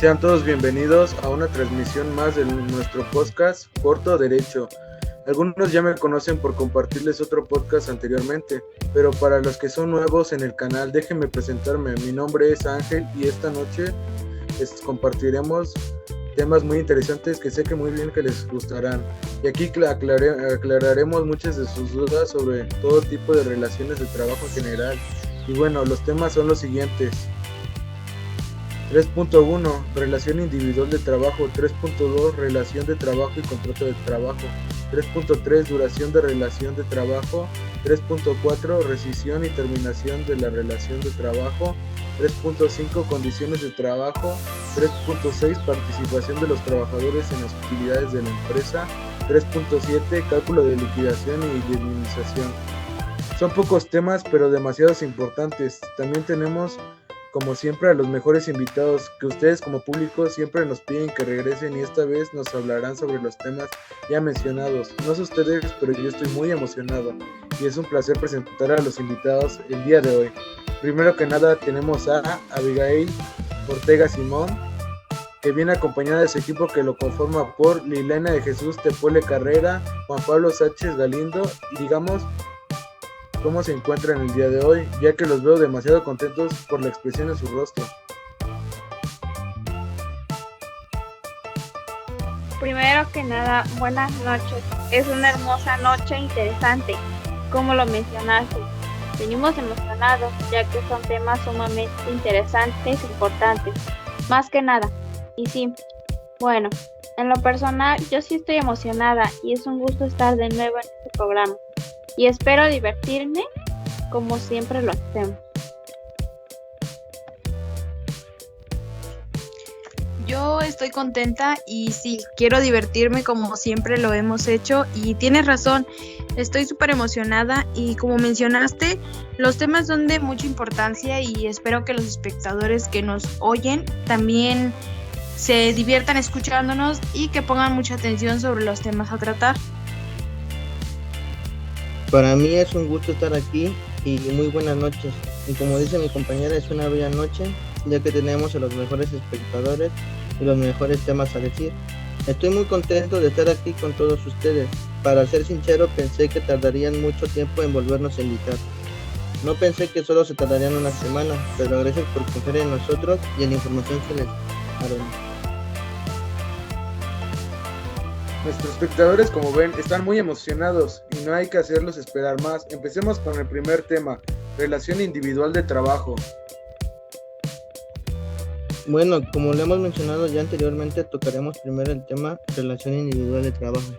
Sean todos bienvenidos a una transmisión más de nuestro podcast Corto Derecho. Algunos ya me conocen por compartirles otro podcast anteriormente, pero para los que son nuevos en el canal, déjenme presentarme. Mi nombre es Ángel y esta noche les compartiremos temas muy interesantes que sé que muy bien que les gustarán. Y aquí aclararemos muchas de sus dudas sobre todo tipo de relaciones de trabajo en general. Y bueno, los temas son los siguientes. 3.1 Relación individual de trabajo. 3.2 Relación de trabajo y contrato de trabajo. 3.3 Duración de relación de trabajo. 3.4 Rescisión y terminación de la relación de trabajo. 3.5 Condiciones de trabajo. 3.6 Participación de los trabajadores en las utilidades de la empresa. 3.7 Cálculo de liquidación y indemnización. Son pocos temas, pero demasiados importantes. También tenemos, como siempre, a los mejores invitados que ustedes como público siempre nos piden que regresen, y esta vez nos hablarán sobre los temas ya mencionados. No sé ustedes, pero yo estoy muy emocionado y es un placer presentar a los invitados el día de hoy. Primero que nada tenemos a Abigail Ortega Simón, que viene acompañada de su equipo que lo conforma por Lilena de Jesús Tepole Carrera, Juan Pablo Sánchez Galindo, y digamos cómo se encuentran el día de hoy, ya que los veo demasiado contentos por la expresión en su rostro. Primero que nada, buenas noches. Es una hermosa noche interesante, como lo mencionaste. Venimos emocionados, ya que son temas sumamente interesantes e importantes, más que nada. Y sí, bueno, en lo personal yo sí estoy emocionada y es un gusto estar de nuevo en este programa. Y espero divertirme como siempre lo hacemos. Yo estoy contenta y sí, quiero divertirme como siempre lo hemos hecho, y tienes razón, estoy súper emocionada y como mencionaste, los temas son de mucha importancia y espero que los espectadores que nos oyen también se diviertan escuchándonos y que pongan mucha atención sobre los temas a tratar. Para mí es un gusto estar aquí y muy buenas noches. Y como dice mi compañera, es una bella noche, ya que tenemos a los mejores espectadores y los mejores temas a decir. Estoy muy contento de estar aquí con todos ustedes. Para ser sincero, pensé que tardarían mucho tiempo en volvernos a invitar. No pensé que solo se tardarían una semana, pero gracias por confiar en nosotros y en la información que les haremos. Nuestros espectadores, como ven, están muy emocionados y no hay que hacerlos esperar más. Empecemos con el primer tema, relación individual de trabajo. Bueno, como lo hemos mencionado ya anteriormente, tocaremos primero el tema relación individual de trabajo.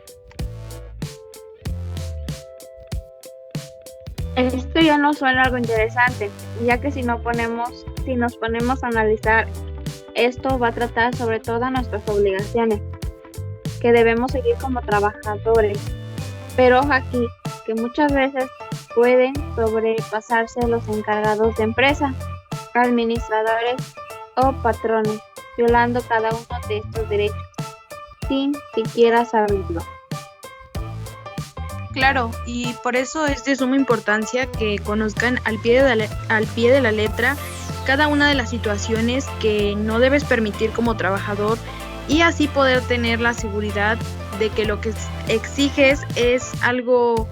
Esto ya no suena algo interesante, ya que si nos ponemos a analizar, esto va a tratar sobre todas nuestras obligaciones que debemos seguir como trabajadores. Pero ojo aquí, que muchas veces pueden sobrepasarse los encargados de empresa, administradores o patrones, violando cada uno de estos derechos, sin siquiera saberlo. Claro, y por eso es de suma importancia que conozcan al pie de la letra cada una de las situaciones que no debes permitir como trabajador, y así poder tener la seguridad de que lo que exiges es algo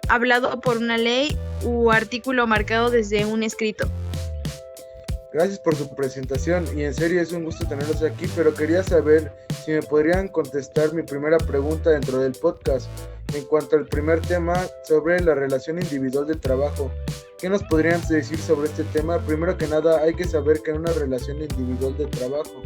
hablado por una ley u artículo marcado desde un escrito. Gracias por su presentación y en serio es un gusto tenerlos aquí, pero quería saber si me podrían contestar mi primera pregunta dentro del podcast en cuanto al primer tema sobre la relación individual de trabajo. ¿Qué nos podrían decir sobre este tema? Primero que nada, hay que saber que en una relación individual de trabajo,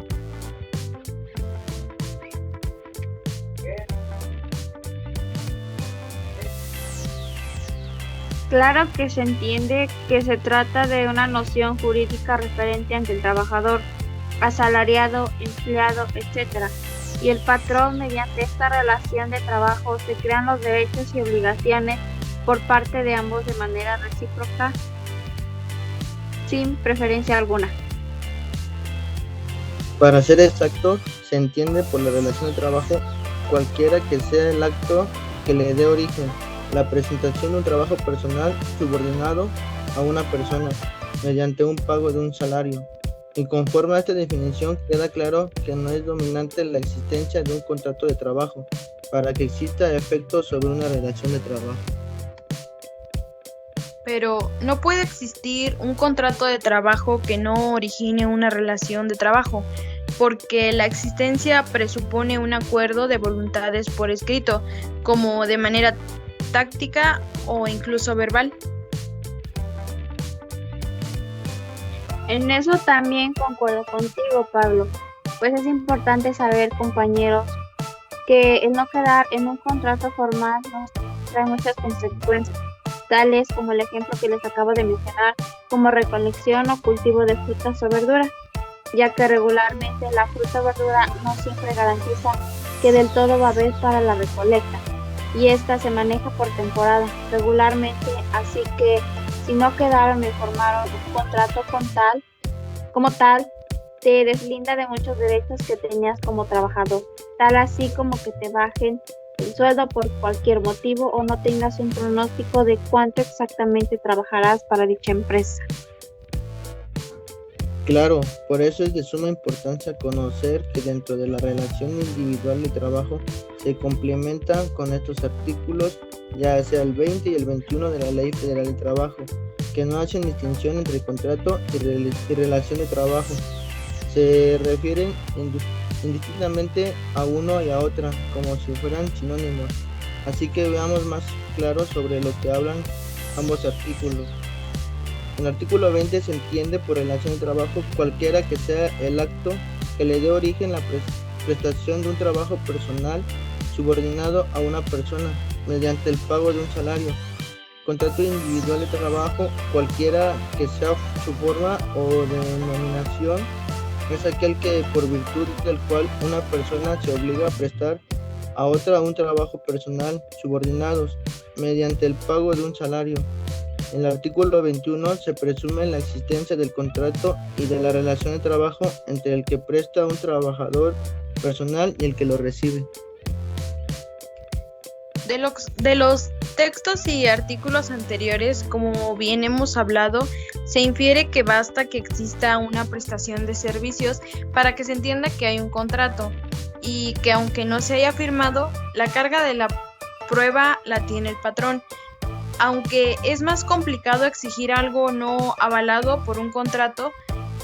Claro que se entiende que se trata de una noción jurídica referente ante el trabajador, asalariado, empleado, etc. Y el patrón. Mediante esta relación de trabajo se crean los derechos y obligaciones por parte de ambos de manera recíproca, sin preferencia alguna. Para ser exacto, se entiende por la relación de trabajo cualquiera que sea el acto que le dé origen, la presentación de un trabajo personal subordinado a una persona mediante un pago de un salario, Y conforme a esta definición queda claro que no es dominante la existencia de un contrato de trabajo para que exista efecto sobre una relación de trabajo. Pero no puede existir un contrato de trabajo que no origine una relación de trabajo, porque la existencia presupone un acuerdo de voluntades por escrito, como de manera táctica o incluso verbal. En eso también concuerdo contigo, Pablo, pues es importante saber, compañeros, que el no quedar en un contrato formal nos trae muchas consecuencias, tales como el ejemplo que les acabo de mencionar, como recolección o cultivo de frutas o verduras, ya que regularmente la fruta o verdura no siempre garantiza que del todo va a haber para la recolecta, y esta se maneja por temporada regularmente, así que si no quedaron y formaron un contrato como tal, te deslinda de muchos derechos que tenías como trabajador, tal así como que te bajen el sueldo por cualquier motivo o no tengas un pronóstico de cuánto exactamente trabajarás para dicha empresa. Claro, por eso es de suma importancia conocer que dentro de la relación individual de trabajo se complementan con estos artículos, ya sea el 20 y el 21 de la Ley Federal de Trabajo, que no hacen distinción entre contrato y relación de trabajo. Se refieren indistintamente a uno y a otra, como si fueran sinónimos. Así que veamos más claro sobre lo que hablan ambos artículos. En el artículo 20 se entiende por relación de trabajo cualquiera que sea el acto que le dé origen a la prestación de un trabajo personal subordinado a una persona mediante el pago de un salario. Contrato individual de trabajo, cualquiera que sea su forma o denominación, es aquel que por virtud del cual una persona se obliga a prestar a otra un trabajo personal subordinados mediante el pago de un salario. En el artículo 21 se presume la existencia del contrato y de la relación de trabajo entre el que presta a un trabajador personal y el que lo recibe. De los textos y artículos anteriores, como bien hemos hablado, se infiere que basta que exista una prestación de servicios para que se entienda que hay un contrato y que aunque no se haya firmado, la carga de la prueba la tiene el patrón. Aunque es más complicado exigir algo no avalado por un contrato,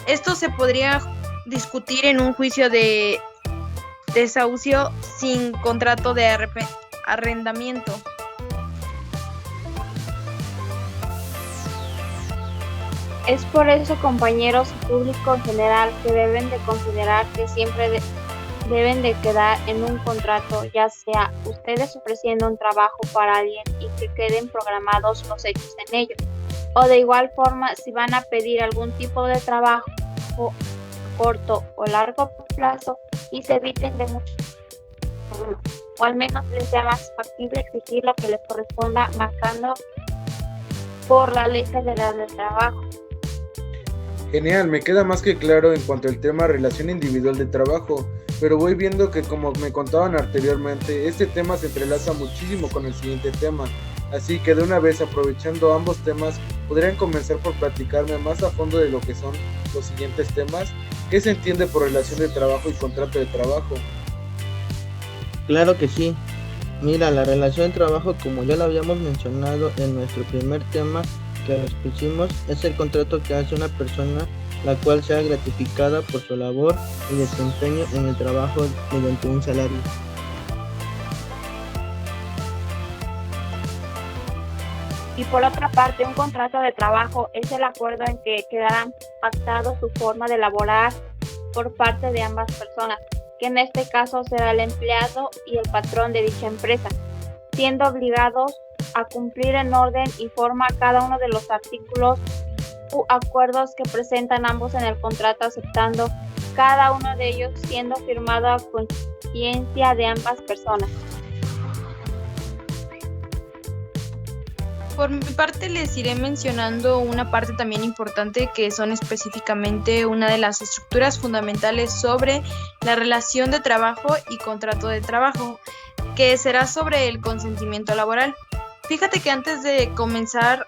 esto se podría discutir en un juicio de desahucio sin contrato de arrendamiento. Es por eso, compañeros y público en general, que deben de considerar que siempre deben de quedar en un contrato, ya sea ustedes ofreciendo un trabajo para alguien y que queden programados los hechos en ello, o de igual forma si van a pedir algún tipo de trabajo a corto o largo plazo y se eviten de muchos problemas, o al menos les sea más factible exigir lo que les corresponda marcando por la Ley Federal del Trabajo. Genial, me queda más que claro en cuanto al tema relación individual de trabajo, pero voy viendo que, como me contaban anteriormente, este tema se entrelaza muchísimo con el siguiente tema, así que de una vez, aprovechando ambos temas, podrían comenzar por platicarme más a fondo de lo que son los siguientes temas. ¿Qué se entiende por relación de trabajo y contrato de trabajo? Claro que sí. Mira, la relación de trabajo, como ya lo habíamos mencionado en nuestro primer tema que expusimos, es el contrato que hace una persona la cual sea gratificada por su labor y desempeño en el trabajo mediante un salario. Y por otra parte, un contrato de trabajo es el acuerdo en que quedarán pactados su forma de laborar por parte de ambas personas, que en este caso será el empleado y el patrón de dicha empresa, siendo obligados a cumplir en orden y forma cada uno de los artículos u acuerdos que presentan ambos en el contrato, aceptando cada uno de ellos siendo firmado a conciencia de ambas personas. Por mi parte les iré mencionando una parte también importante que son específicamente una de las estructuras fundamentales sobre la relación de trabajo y contrato de trabajo, que será sobre el consentimiento laboral. Fíjate que antes de comenzar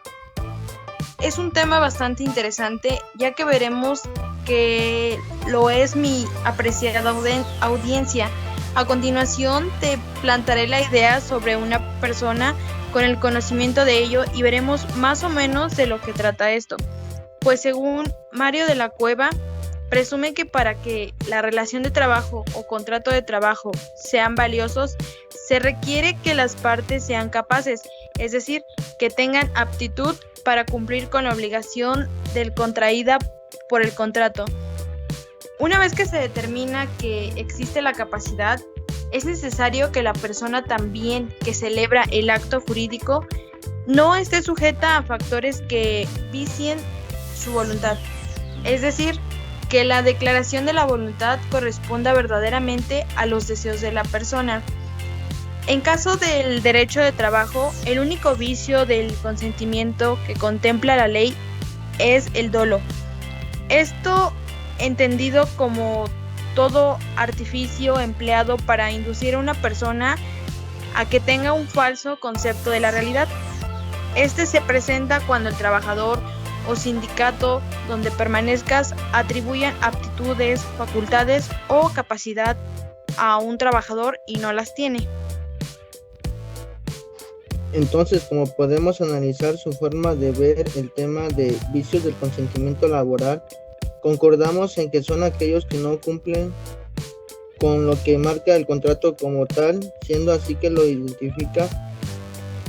es un tema bastante interesante, ya que veremos que lo es mi apreciada audiencia. A continuación te plantaré la idea sobre una persona con el conocimiento de ello y veremos más o menos de lo que trata esto. Pues según Mario de la Cueva, presume que para que la relación de trabajo o contrato de trabajo sean valiosos, se requiere que las partes sean capaces, es decir, que tengan aptitud para cumplir con la obligación del contraída por el contrato. Una vez que se determina que existe la capacidad, es necesario que la persona también que celebra el acto jurídico no esté sujeta a factores que vicien su voluntad. Es decir, que la declaración de la voluntad corresponda verdaderamente a los deseos de la persona. En caso del derecho de trabajo, el único vicio del consentimiento que contempla la ley es el dolo. Esto entendido como todo artificio empleado para inducir a una persona a que tenga un falso concepto de la realidad. Este se presenta cuando el trabajador o sindicato donde permanezcas atribuyan aptitudes, facultades o capacidad a un trabajador y no las tiene. Entonces, como podemos analizar su forma de ver el tema de vicios del consentimiento laboral, concordamos en que son aquellos que no cumplen con lo que marca el contrato como tal, siendo así que lo identifica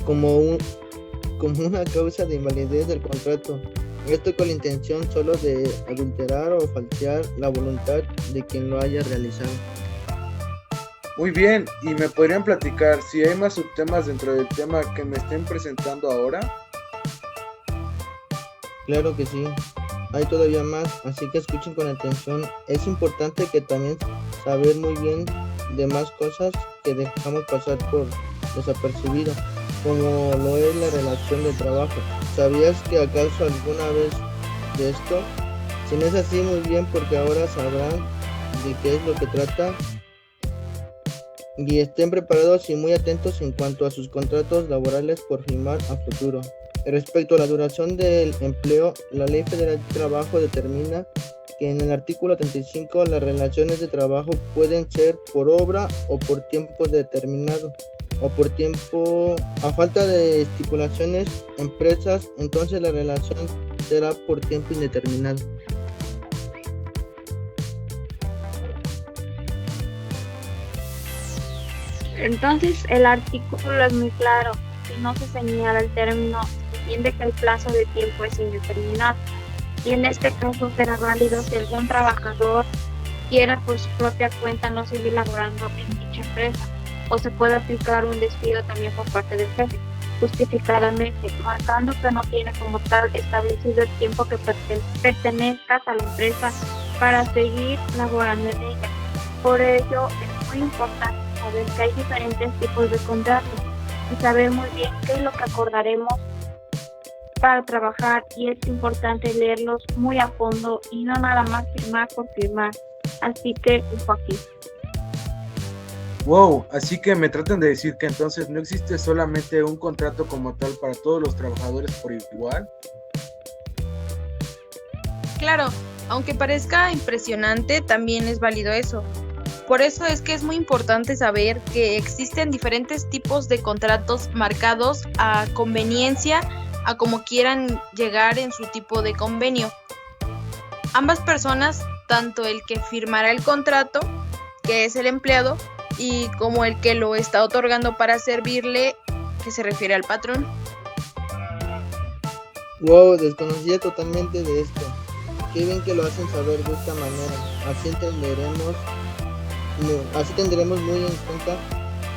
como una causa de invalidez del contrato. Esto con la intención solo de adulterar o falsear la voluntad de quien lo haya realizado. Muy bien, ¿y me podrían platicar si hay más subtemas dentro del tema que me estén presentando ahora? Claro que sí, hay todavía más, así que escuchen con atención. Es importante que también saber muy bien de más cosas que dejamos pasar por desapercibido, como lo es la relación de trabajo. ¿Sabías que acaso alguna vez de esto? Si no es así, muy bien, porque ahora sabrán de qué es lo que trata y estén preparados y muy atentos en cuanto a sus contratos laborales por firmar a futuro. Respecto a la duración del empleo, la Ley Federal de Trabajo determina que en el artículo 35 las relaciones de trabajo pueden ser por obra o por tiempo determinado o por tiempo. A falta de estipulaciones empresas, entonces la relación será por tiempo indeterminado. Entonces el artículo es muy claro. Si no se señala el término, se entiende que el plazo de tiempo es indeterminado. Y en este caso será válido si algún trabajador quiera por su propia cuenta no seguir laborando en dicha empresa, o se puede aplicar un despido también por parte del jefe, justificadamente, marcando que no tiene como tal establecido el tiempo que pertenezcas a la empresa para seguir laborando en ella. Por ello es muy importante saber que hay diferentes tipos de contratos y saber muy bien qué es lo que acordaremos para trabajar, y es importante leerlos muy a fondo y no nada más firmar por firmar. Así que ojo aquí. Wow, así que me tratan de decir que entonces no existe solamente un contrato como tal para todos los trabajadores por igual. Claro, aunque parezca impresionante, también es válido eso. Por eso es que es muy importante saber que existen diferentes tipos de contratos marcados a conveniencia, a como quieran llegar en su tipo de convenio. Ambas personas, tanto el que firmará el contrato, que es el empleado, y como el que lo está otorgando para servirle, que se refiere al patrón. Wow, desconocía totalmente de esto. Qué bien que lo hacen saber de esta manera. Así tendremos muy en cuenta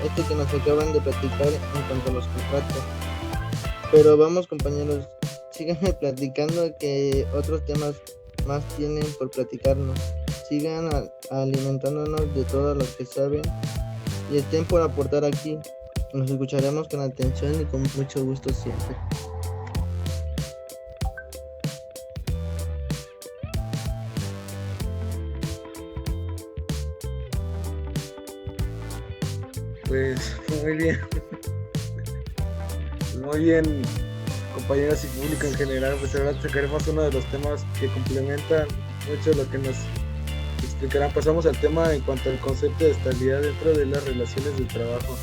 esto que nos acaban de platicar en cuanto a los contratos. Pero vamos, compañeros, síganme platicando, que otros temas más tienen por platicarnos. Sigan alimentándonos de todo lo que saben y estén por aportar aquí. Nos escucharemos con atención y con mucho gusto siempre. Pues muy bien. Muy bien, compañeras y público en general. Pues ahora sacaremos uno de los temas que complementan mucho lo que nos explicarán. Pasamos al tema en cuanto al concepto de estabilidad dentro de las relaciones de trabajo.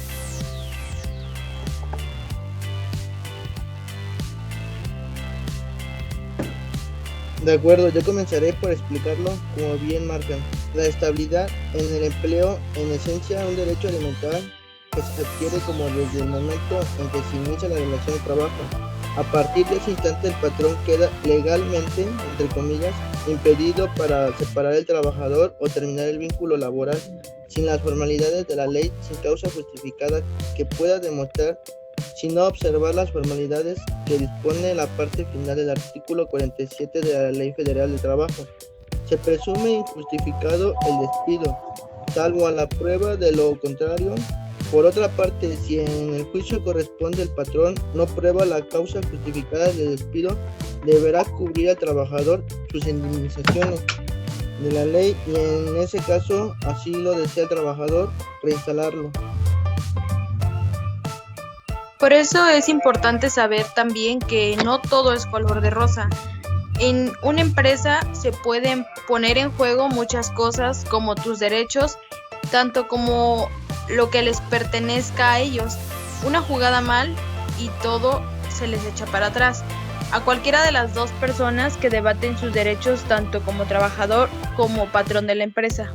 De acuerdo, yo comenzaré por explicarlo como bien marcan. La estabilidad en el empleo, en esencia, un derecho elemental que se adquiere como desde el momento en que se inicia la relación de trabajo. A partir de ese instante el patrón queda legalmente, entre comillas, impedido para separar el trabajador o terminar el vínculo laboral sin las formalidades de la ley, sin causa justificada que pueda demostrar, sino observar las formalidades que dispone la parte final del artículo 47 de la Ley Federal de Trabajo. Se presume injustificado el despido, salvo a la prueba de lo contrario. Por otra parte, si en el juicio corresponde el patrón no prueba la causa justificada del despido, deberá cubrir al trabajador sus indemnizaciones de la ley y en ese caso, así lo desea el trabajador, reinstalarlo. Por eso es importante saber también que no todo es color de rosa. En una empresa se pueden poner en juego muchas cosas como tus derechos, tanto como lo que les pertenezca a ellos. Una jugada mal y todo se les echa para atrás. A cualquiera de las dos personas que debaten sus derechos tanto como trabajador como patrón de la empresa.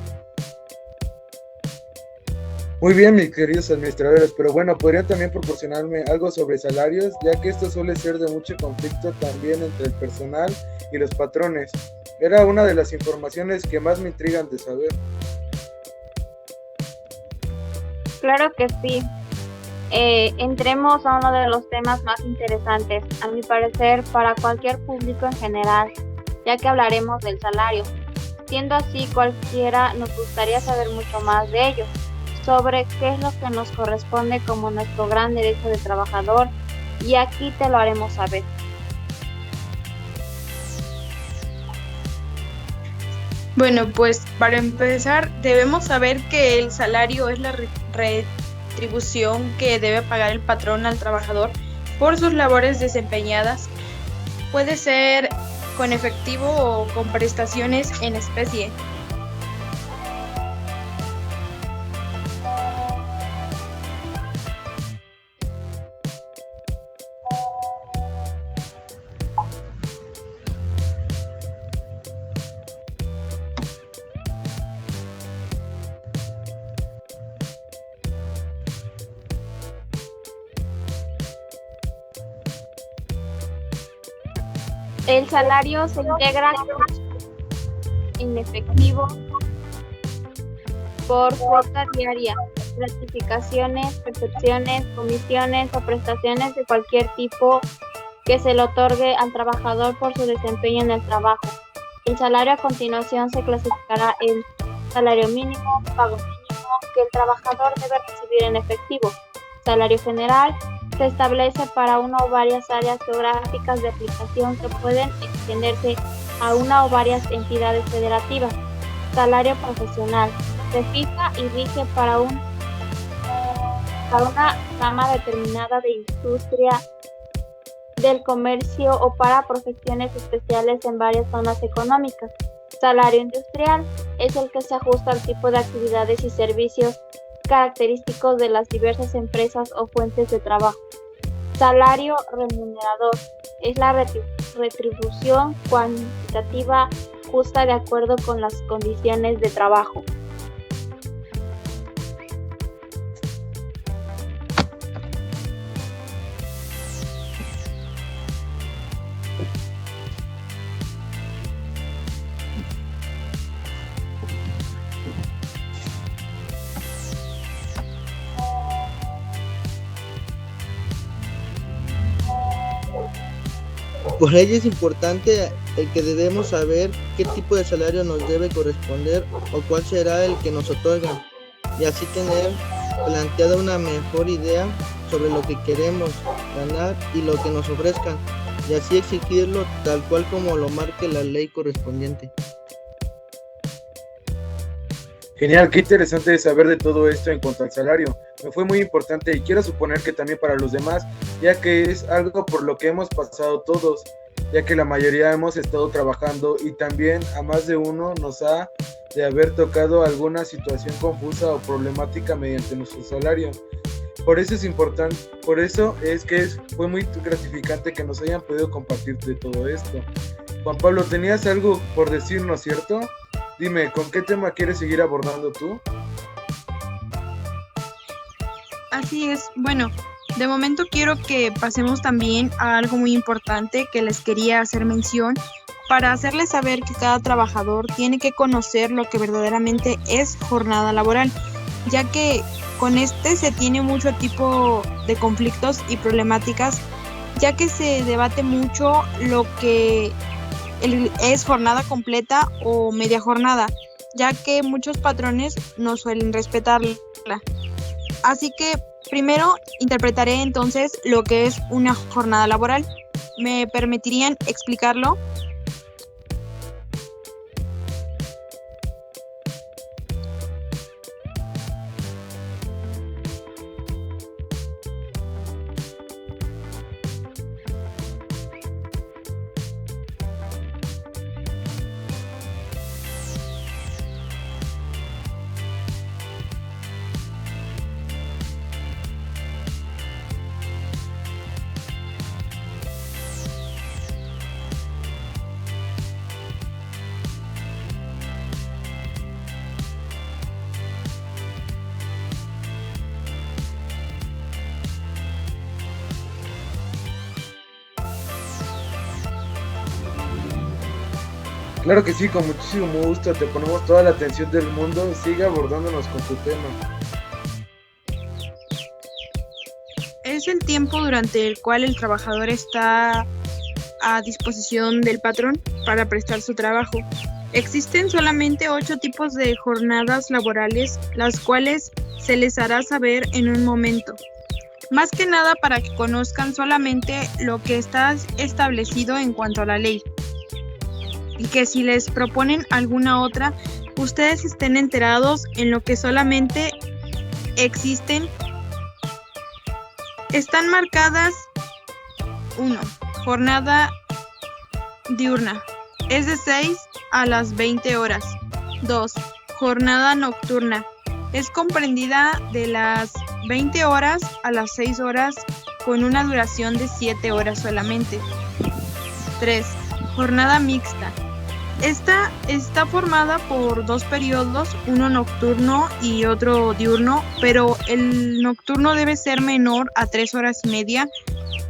Muy bien, mis queridos administradores, pero bueno, ¿podrían también proporcionarme algo sobre salarios? Ya que esto suele ser de mucho conflicto también entre el personal y los patrones. Era una de las informaciones que más me intrigan de saber. Claro que sí. Entremos a uno de los temas más interesantes, a mi parecer, para cualquier público en general, ya que hablaremos del salario. Siendo así, cualquiera nos gustaría saber mucho más de ello, sobre qué es lo que nos corresponde como nuestro gran derecho de trabajador, y aquí te lo haremos saber. Bueno, pues para empezar debemos saber que el salario es la retribución que debe pagar el patrón al trabajador por sus labores desempeñadas. Puede ser con efectivo o con prestaciones en especie. El salario se integra en efectivo por cuota diaria, gratificaciones, percepciones, comisiones o prestaciones de cualquier tipo que se le otorgue al trabajador por su desempeño en el trabajo. El salario a continuación se clasificará en salario mínimo, pago mínimo, que el trabajador debe recibir en efectivo. Salario general se establece para una o varias áreas geográficas de aplicación que pueden extenderse a una o varias entidades federativas. Salario profesional se fija y rige para una rama determinada de industria, del comercio o para profesiones especiales en varias zonas económicas. Salario industrial es el que se ajusta al tipo de actividades y servicios característicos de las diversas empresas o fuentes de trabajo. Salario remunerador es la retribución cuantitativa justa de acuerdo con las condiciones de trabajo. Por ello es importante el que debemos saber qué tipo de salario nos debe corresponder o cuál será el que nos otorgan, y así tener planteada una mejor idea sobre lo que queremos ganar y lo que nos ofrezcan, y así exigirlo tal cual como lo marque la ley correspondiente. Genial, qué interesante saber de todo esto en cuanto al salario. Me fue muy importante y quiero suponer que también para los demás, ya que es algo por lo que hemos pasado todos. ya que la mayoría hemos estado trabajando y también a más de uno nos ha de haber tocado alguna situación confusa o problemática mediante nuestro salario. Por eso es importante, fue muy gratificante que nos hayan podido compartir de todo esto. Juan Pablo, tenías algo por decirnos, ¿cierto? Dime, ¿con qué tema quieres seguir abordando tú? Así es. Bueno, de momento quiero que pasemos también a algo muy importante que les quería hacer mención para hacerles saber que cada trabajador tiene que conocer lo que verdaderamente es jornada laboral, ya que con se tiene mucho tipo de conflictos y problemáticas, ya que se debate mucho lo que es jornada completa o media jornada, ya que muchos patrones no suelen respetarla. Así que primero interpretaré entonces lo que es una jornada laboral. ¿Me permitirían explicarlo? Claro que sí, con muchísimo gusto, te ponemos toda la atención del mundo, sigue abordándonos con tu tema. Es el tiempo durante el cual el trabajador está a disposición del patrón para prestar su trabajo. Existen solamente 8 tipos de jornadas laborales, las cuales se les hará saber en un momento. Más que nada para que conozcan solamente lo que está establecido en cuanto a la ley. Y que si les proponen alguna otra, ustedes estén enterados en lo que solamente existen. Están marcadas 1. Jornada diurna, es de 6 a las 20 horas. 2. Jornada nocturna, es comprendida de las 20 horas a las 6 horas con una duración de 7 horas solamente. 3. Jornada mixta. Esta está formada por 2 periodos, uno nocturno y otro diurno, pero el nocturno debe ser menor a 3 horas y media,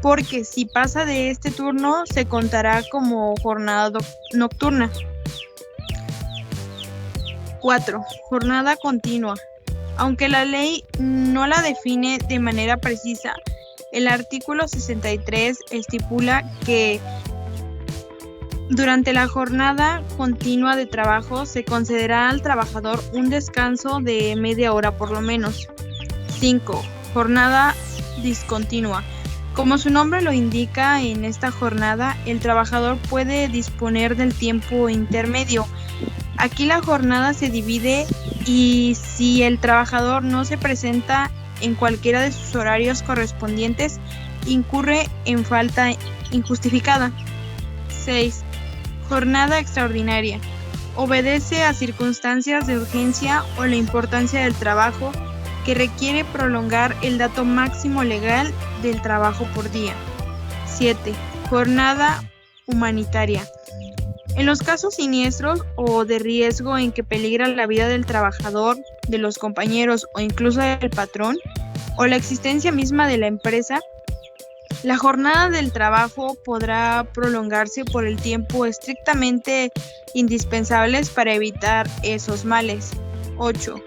porque si pasa de este turno se contará como jornada nocturna. 4. Jornada continua. Aunque la ley no la define de manera precisa, el artículo 63 estipula que durante la jornada continua de trabajo se concederá al trabajador un descanso de media hora por lo menos. 5. Jornada discontinua. Como su nombre lo indica, en esta jornada el trabajador puede disponer del tiempo intermedio. Aquí la jornada se divide y si el trabajador no se presenta en cualquiera de sus horarios correspondientes, incurre en falta injustificada. 6. Jornada extraordinaria. Obedece a circunstancias de urgencia o la importancia del trabajo que requiere prolongar el dato máximo legal del trabajo por día. 7. Jornada humanitaria. En los casos siniestros o de riesgo en que peligra la vida del trabajador, de los compañeros o incluso del patrón, o la existencia misma de la empresa, la jornada del trabajo podrá prolongarse por el tiempo estrictamente indispensables para evitar esos males. 8.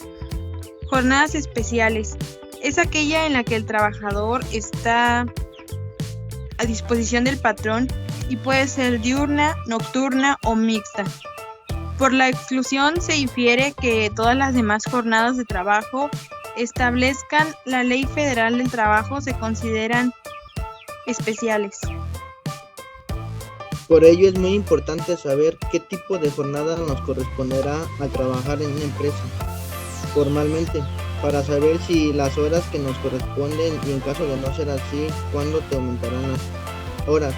Jornadas especiales. Es aquella en la que el trabajador está a disposición del patrón y puede ser diurna, nocturna o mixta. Por la exclusión se infiere que todas las demás jornadas de trabajo establezcan la Ley Federal del Trabajo se consideran especiales. Por ello es muy importante saber qué tipo de jornada nos corresponderá a trabajar en una empresa formalmente, para saber si las horas que nos corresponden y en caso de no ser así, cuándo te aumentarán las horas.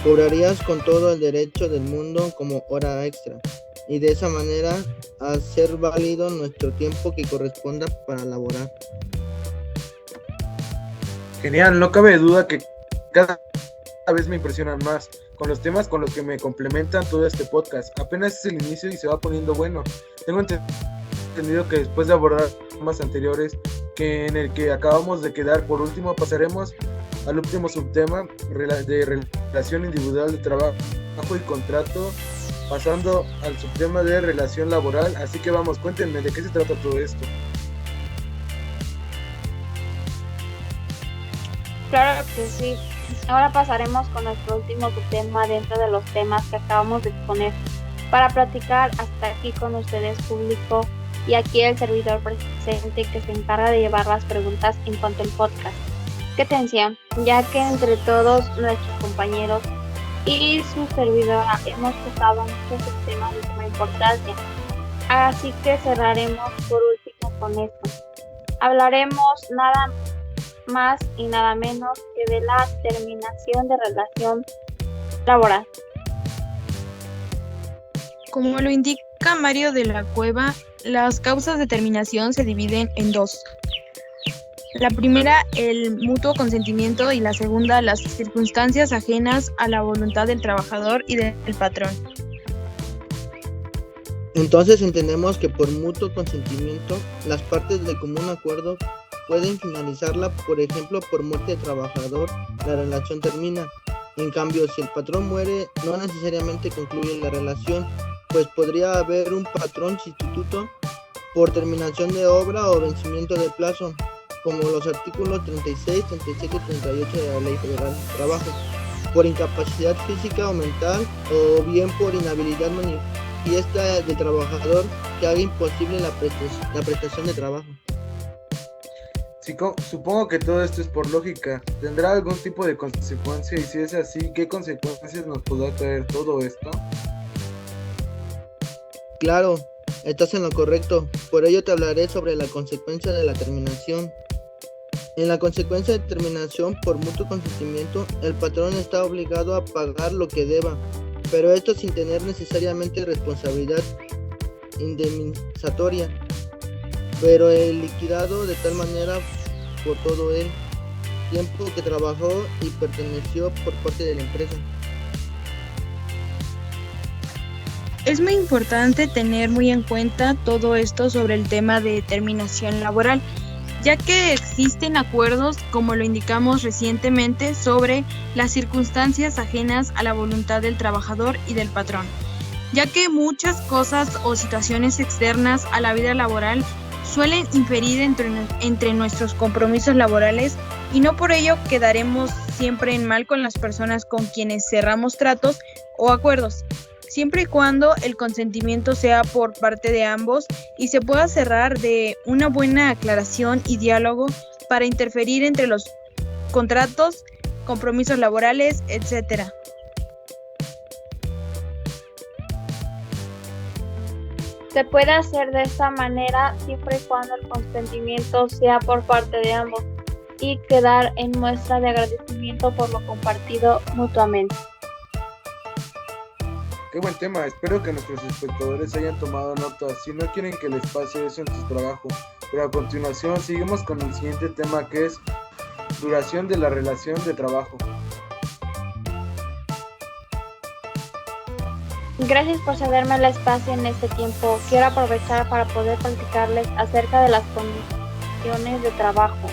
Cobrarías con todo el derecho del mundo como hora extra y de esa manera hacer válido nuestro tiempo que corresponda para laborar. Genial, no cabe duda que cada vez me impresionan más con los temas con los que me complementan todo este podcast. Apenas es el inicio y se va poniendo bueno. Tengo entendido que después de abordar temas anteriores que en el que acabamos de quedar, por último pasaremos al último subtema de relación individual de trabajo y contrato, pasando al subtema de relación laboral. Así que vamos, cuéntenme de qué se trata todo esto. Claro que sí. Ahora pasaremos con nuestro último subtema dentro de los temas que acabamos de exponer para platicar hasta aquí con ustedes, público, y aquí el servidor presente que se encarga de llevar las preguntas en cuanto al podcast. Qué tensión, ya que entre todos nuestros compañeros y su servidora hemos tocado muchos temas de suma importancia. Así que cerraremos por último con esto. Hablaremos nada más y nada menos que de la terminación de relación laboral. Como lo indica Mario de la Cueva, las causas de terminación se dividen en dos. La primera, el mutuo consentimiento, y la segunda, las circunstancias ajenas a la voluntad del trabajador y del patrón. Entonces entendemos que por mutuo consentimiento, las partes de común acuerdo pueden finalizarla, por ejemplo, por muerte del trabajador, la relación termina. En cambio, si el patrón muere, no necesariamente concluye la relación, pues podría haber un patrón sustituto por terminación de obra o vencimiento de plazo, como los artículos 36, 37 y 38 de la Ley Federal del Trabajo, por incapacidad física o mental, o bien por inhabilidad manifiesta del trabajador que haga imposible la prestación de trabajo. Supongo que todo esto es por lógica. ¿Tendrá algún tipo de consecuencia? Y si es así, ¿qué consecuencias nos podrá traer todo esto? Claro, estás en lo correcto. Por ello te hablaré sobre la consecuencia de la terminación. En la consecuencia de terminación por mutuo consentimiento, el patrón está obligado a pagar lo que deba, pero esto sin tener necesariamente responsabilidad indemnizatoria, pero el liquidado de tal manera por todo el tiempo que trabajó y perteneció por parte de la empresa. Es muy importante tener muy en cuenta todo esto sobre el tema de terminación laboral, ya que existen acuerdos, como lo indicamos recientemente, sobre las circunstancias ajenas a la voluntad del trabajador y del patrón, ya que muchas cosas o situaciones externas a la vida laboral suelen inferir entre nuestros compromisos laborales, y no por ello quedaremos siempre en mal con las personas con quienes cerramos tratos o acuerdos, siempre y cuando el consentimiento sea por parte de ambos y se pueda cerrar de una buena aclaración y diálogo para interferir entre los contratos, compromisos laborales, etc. Se puede hacer de esta manera siempre y cuando el consentimiento sea por parte de ambos y quedar en muestra de agradecimiento por lo compartido mutuamente. Qué buen tema, espero que nuestros espectadores hayan tomado nota, si no quieren que les pase eso en su trabajo. Pero a continuación seguimos con el siguiente tema, que es duración de la relación de trabajo. Gracias por cederme el espacio en este tiempo. Quiero aprovechar para poder platicarles acerca de las condiciones de trabajo.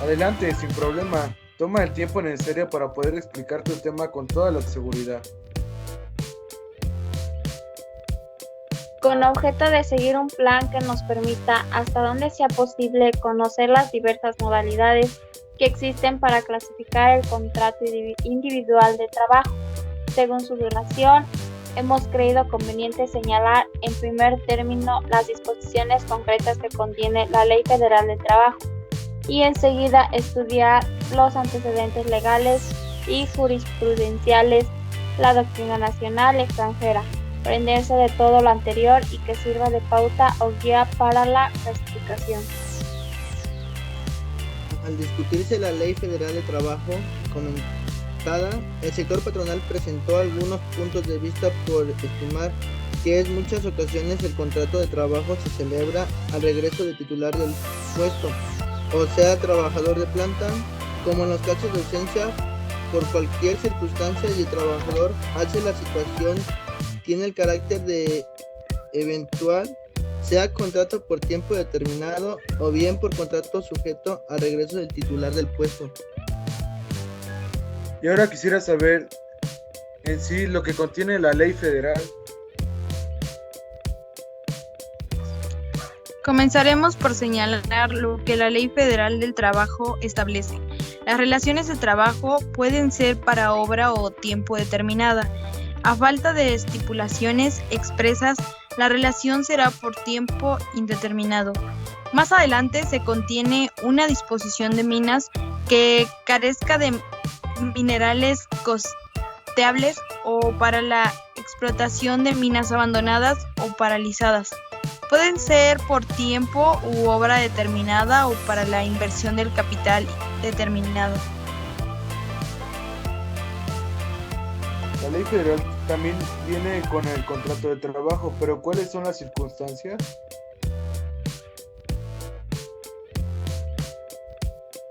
Adelante, sin problema. Toma el tiempo necesario para poder explicar tu tema con toda la seguridad. Con objeto de seguir un plan que nos permita, hasta donde sea posible, conocer las diversas modalidades que existen para clasificar el contrato individual de trabajo. Según su duración, hemos creído conveniente señalar en primer término las disposiciones concretas que contiene la Ley Federal del Trabajo y enseguida estudiar los antecedentes legales y jurisprudenciales, la doctrina nacional y extranjera, aprenderse de todo lo anterior y que sirva de pauta o guía para la clasificación. Al discutirse la Ley Federal de Trabajo, comentada, el sector patronal presentó algunos puntos de vista por estimar que en muchas ocasiones el contrato de trabajo se celebra al regreso del titular del puesto, o sea, trabajador de planta, como en los casos de ausencia por cualquier circunstancia y el trabajador hace la situación tiene el carácter de eventual, sea contrato por tiempo determinado o bien por contrato sujeto al regreso del titular del puesto. Y ahora quisiera saber en sí lo que contiene la ley federal. Comenzaremos por señalar lo que la Ley Federal del Trabajo establece. Las relaciones de trabajo pueden ser para obra o tiempo determinada. A falta de estipulaciones expresas, la relación será por tiempo indeterminado. Más adelante se contiene una disposición de minas que carezca de minerales costeables o para la explotación de minas abandonadas o paralizadas. Pueden ser por tiempo u obra determinada o para la inversión del capital determinado. La ley federal también viene con el contrato de trabajo, pero ¿cuáles son las circunstancias?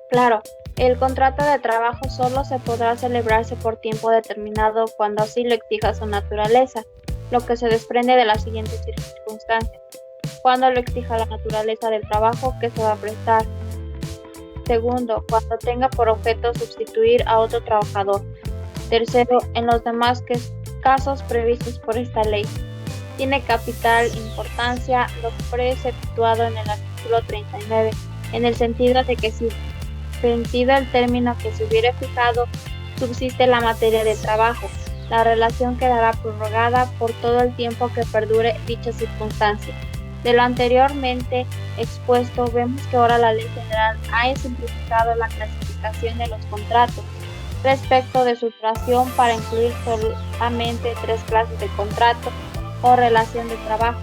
Claro, el contrato de trabajo solo se podrá celebrarse por tiempo determinado cuando así lo exija su naturaleza, lo que se desprende de las siguientes circunstancias. Cuando lo exija la naturaleza del trabajo que se va a prestar. Segundo, cuando tenga por objeto sustituir a otro trabajador. Tercero, en los demás casos previstos por esta ley. Tiene capital importancia lo preceptuado en el artículo 39, en el sentido de que si vencido el término que se hubiere fijado, subsiste la materia del trabajo, la relación quedará prorrogada por todo el tiempo que perdure dicha circunstancia. De lo anteriormente expuesto, vemos que ahora la Ley Federal ha simplificado la clasificación de los contratos respecto de su duración para incluir solamente 3 clases de contrato o relación de trabajo: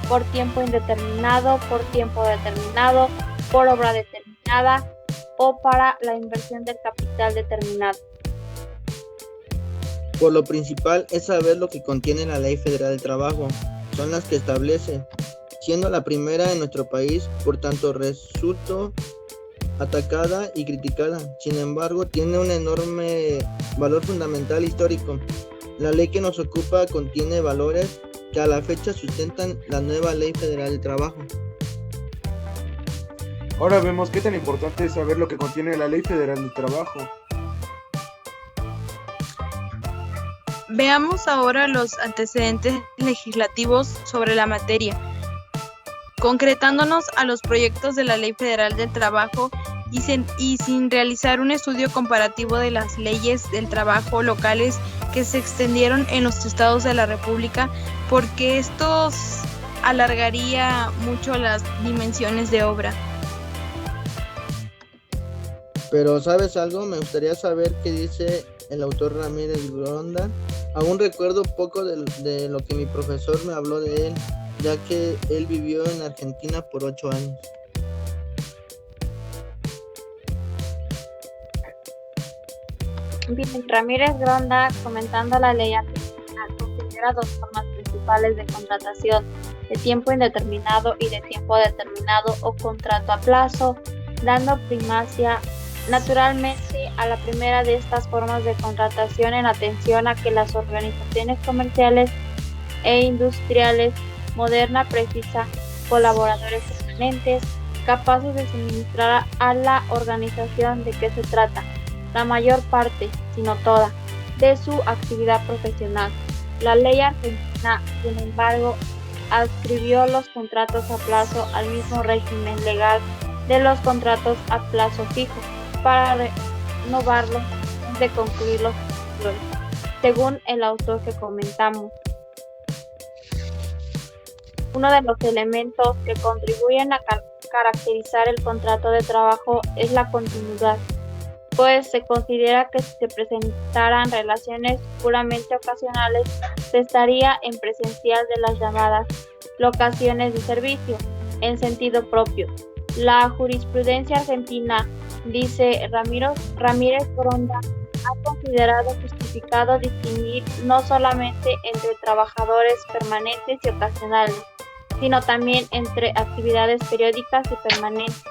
por tiempo indeterminado, por tiempo determinado, por obra determinada o para la inversión del capital determinado. Por lo principal es saber lo que contiene la Ley Federal del Trabajo, son las que establece, siendo la primera en nuestro país, por tanto resultó atacada y criticada. Sin embargo, tiene un enorme valor fundamental histórico. La ley que nos ocupa contiene valores que a la fecha sustentan la nueva Ley Federal del Trabajo. Ahora vemos qué tan importante es saber lo que contiene la Ley Federal del Trabajo. Veamos ahora los antecedentes legislativos sobre la materia, concretándonos a los proyectos de la Ley Federal del Trabajo y sin realizar un estudio comparativo de las leyes del trabajo locales que se extendieron en los estados de la República, porque esto alargaría mucho las dimensiones de obra. Pero ¿sabes algo? Me gustaría saber qué dice el autor Ramírez Gronda. Aún recuerdo poco de lo que mi profesor me habló de él, ya que él vivió en Argentina por 8 años. Bien, Ramírez Gronda, comentando la ley argentina, considera 2 formas principales de contratación: de tiempo indeterminado y de tiempo determinado o contrato a plazo, dando primacia naturalmente a la primera de estas formas de contratación en atención a que las organizaciones comerciales e industriales modernas precisan colaboradores permanentes capaces de suministrar a la organización de que se trata la mayor parte, si no toda, de su actividad profesional. La ley argentina, sin embargo, adscribió los contratos a plazo al mismo régimen legal de los contratos a plazo fijo para renovarlos de concluirlos, según el autor que comentamos. Uno de los elementos que contribuyen a caracterizar el contrato de trabajo es la continuidad, pues se considera que si se presentaran relaciones puramente ocasionales, se estaría en presencial de las llamadas locaciones de servicio, en sentido propio. La jurisprudencia argentina, dice Ramírez Gronda, ha considerado justificado distinguir no solamente entre trabajadores permanentes y ocasionales, sino también entre actividades periódicas y permanentes,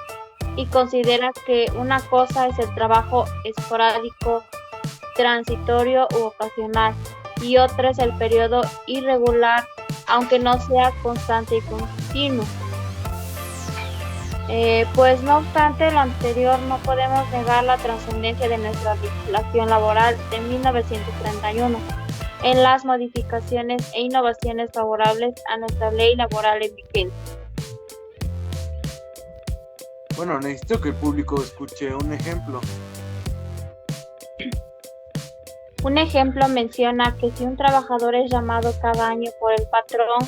y considera que una cosa es el trabajo esporádico, transitorio u ocasional, y otra es el periodo irregular, aunque no sea constante y continuo. Pues no obstante lo anterior, no podemos negar la trascendencia de nuestra legislación laboral de 1931 en las modificaciones e innovaciones favorables a nuestra ley laboral en vigencia. Bueno, necesito que el público escuche un ejemplo. Un ejemplo menciona que si un trabajador es llamado cada año por el patrón,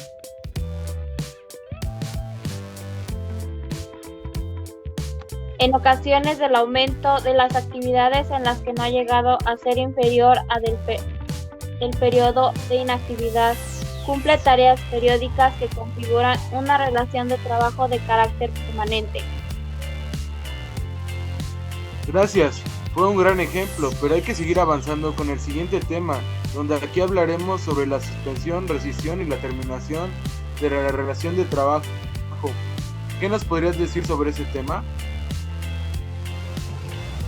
en ocasiones del aumento de las actividades en las que no ha llegado a ser inferior a del periodo de inactividad, cumple tareas periódicas que configuran una relación de trabajo de carácter permanente. Gracias, fue un gran ejemplo, pero hay que seguir avanzando con el siguiente tema, donde aquí hablaremos sobre la suspensión, rescisión y la terminación de la relación de trabajo. ¿Qué nos podrías decir sobre ese tema?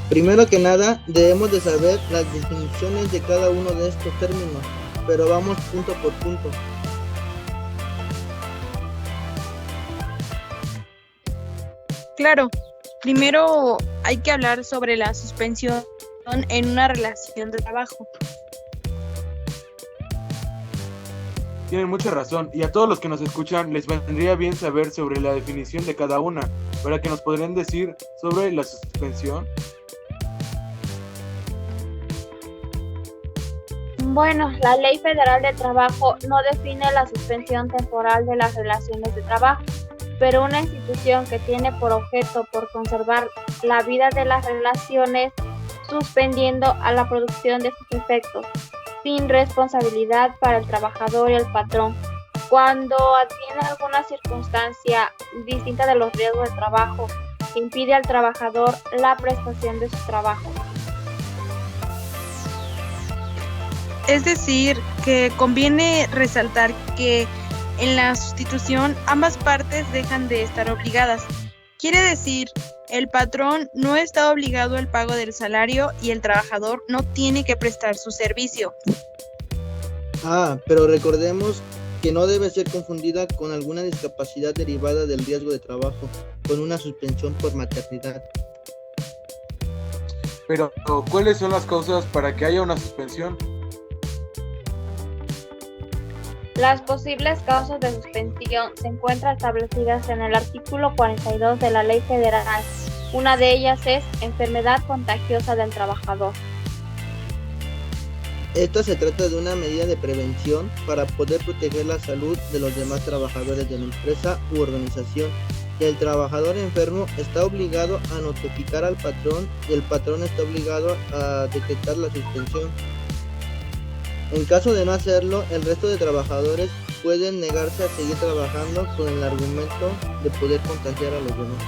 Primero que nada, debemos de saber las definiciones de cada uno de estos términos, pero vamos punto por punto. Claro, primero hay que hablar sobre la suspensión en una relación de trabajo. Tienen mucha razón, y a todos los que nos escuchan les vendría bien saber sobre la definición de cada una, para que nos podrían decir sobre la suspensión. Bueno, la Ley Federal de Trabajo no define la suspensión temporal de las relaciones de trabajo, pero una institución que tiene por objeto por conservar la vida de las relaciones, suspendiendo a la producción de sus efectos, sin responsabilidad para el trabajador y el patrón, cuando adviene alguna circunstancia distinta de los riesgos de trabajo que impide al trabajador la prestación de su trabajo. Es decir, que conviene resaltar que en la sustitución ambas partes dejan de estar obligadas. Quiere decir, el patrón no está obligado al pago del salario y el trabajador no tiene que prestar su servicio. Pero recordemos que no debe ser confundida con alguna discapacidad derivada del riesgo de trabajo, con una suspensión por maternidad. Pero, ¿cuáles son las causas para que haya una suspensión? Las posibles causas de suspensión se encuentran establecidas en el artículo 42 de la Ley Federal. Una de ellas es enfermedad contagiosa del trabajador. Esto se trata de una medida de prevención para poder proteger la salud de los demás trabajadores de la empresa u organización. Y el trabajador enfermo está obligado a notificar al patrón y el patrón está obligado a decretar la suspensión. En caso de no hacerlo, el resto de trabajadores pueden negarse a seguir trabajando con el argumento de poder contagiar a los demás.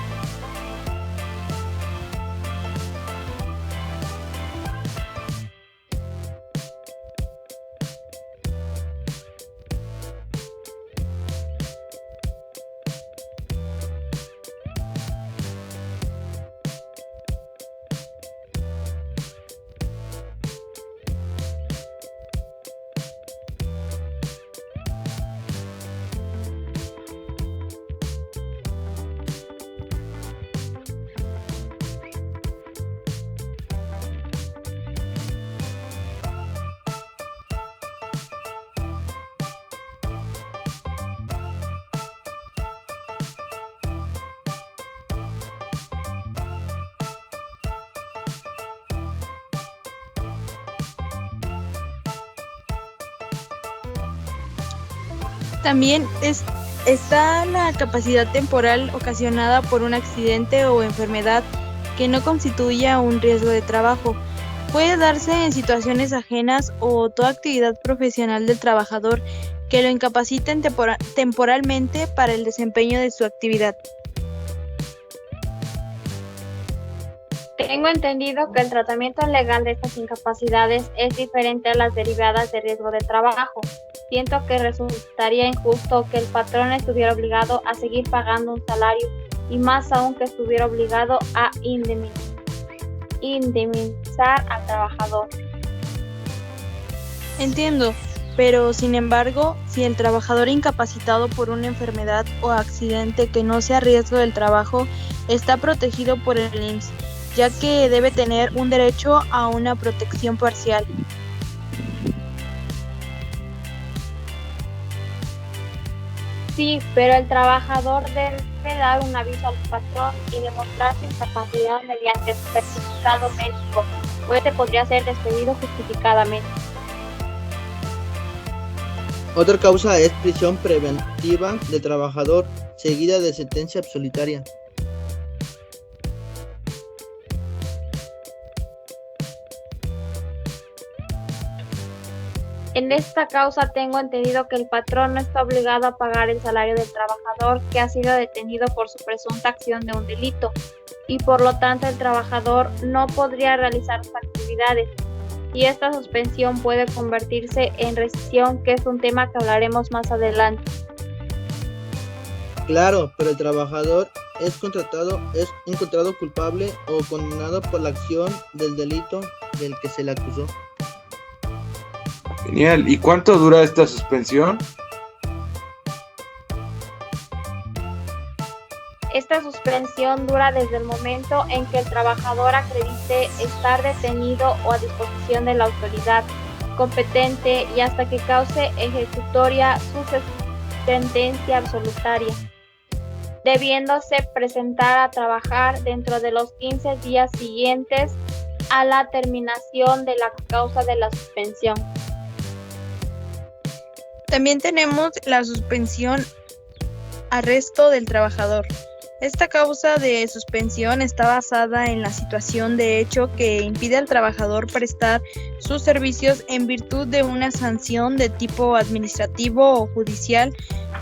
También está la capacidad temporal ocasionada por un accidente o enfermedad que no constituya un riesgo de trabajo. Puede darse en situaciones ajenas o toda actividad profesional del trabajador que lo incapaciten temporalmente para el desempeño de su actividad. Tengo entendido que el tratamiento legal de estas incapacidades es diferente a las derivadas de riesgo de trabajo. Siento que resultaría injusto que el patrón estuviera obligado a seguir pagando un salario y más aún que estuviera obligado a indemnizar al trabajador. Entiendo, pero sin embargo, si el trabajador incapacitado por una enfermedad o accidente que no sea riesgo del trabajo está protegido por el IMSS, ya que debe tener un derecho a una protección parcial. Sí, pero el trabajador debe dar un aviso al patrón y demostrar su incapacidad mediante su certificado médico, o este podría ser despedido justificadamente. Otra causa es prisión preventiva del trabajador, seguida de sentencia absolutoria. En esta causa tengo entendido que el patrón no está obligado a pagar el salario del trabajador que ha sido detenido por su presunta acción de un delito y por lo tanto el trabajador no podría realizar sus actividades y esta suspensión puede convertirse en rescisión, que es un tema que hablaremos más adelante. Claro, pero el trabajador es encontrado culpable o condenado por la acción del delito del que se le acusó. Genial. ¿Y cuánto dura esta suspensión? Esta suspensión dura desde el momento en que el trabajador acredite estar detenido o a disposición de la autoridad competente y hasta que cause ejecutoria su sentencia absolutoria, debiéndose presentar a trabajar dentro de los 15 días siguientes a la terminación de la causa de la suspensión. También tenemos la suspensión arresto del trabajador. Esta causa de suspensión está basada en la situación de hecho que impide al trabajador prestar sus servicios en virtud de una sanción de tipo administrativo o judicial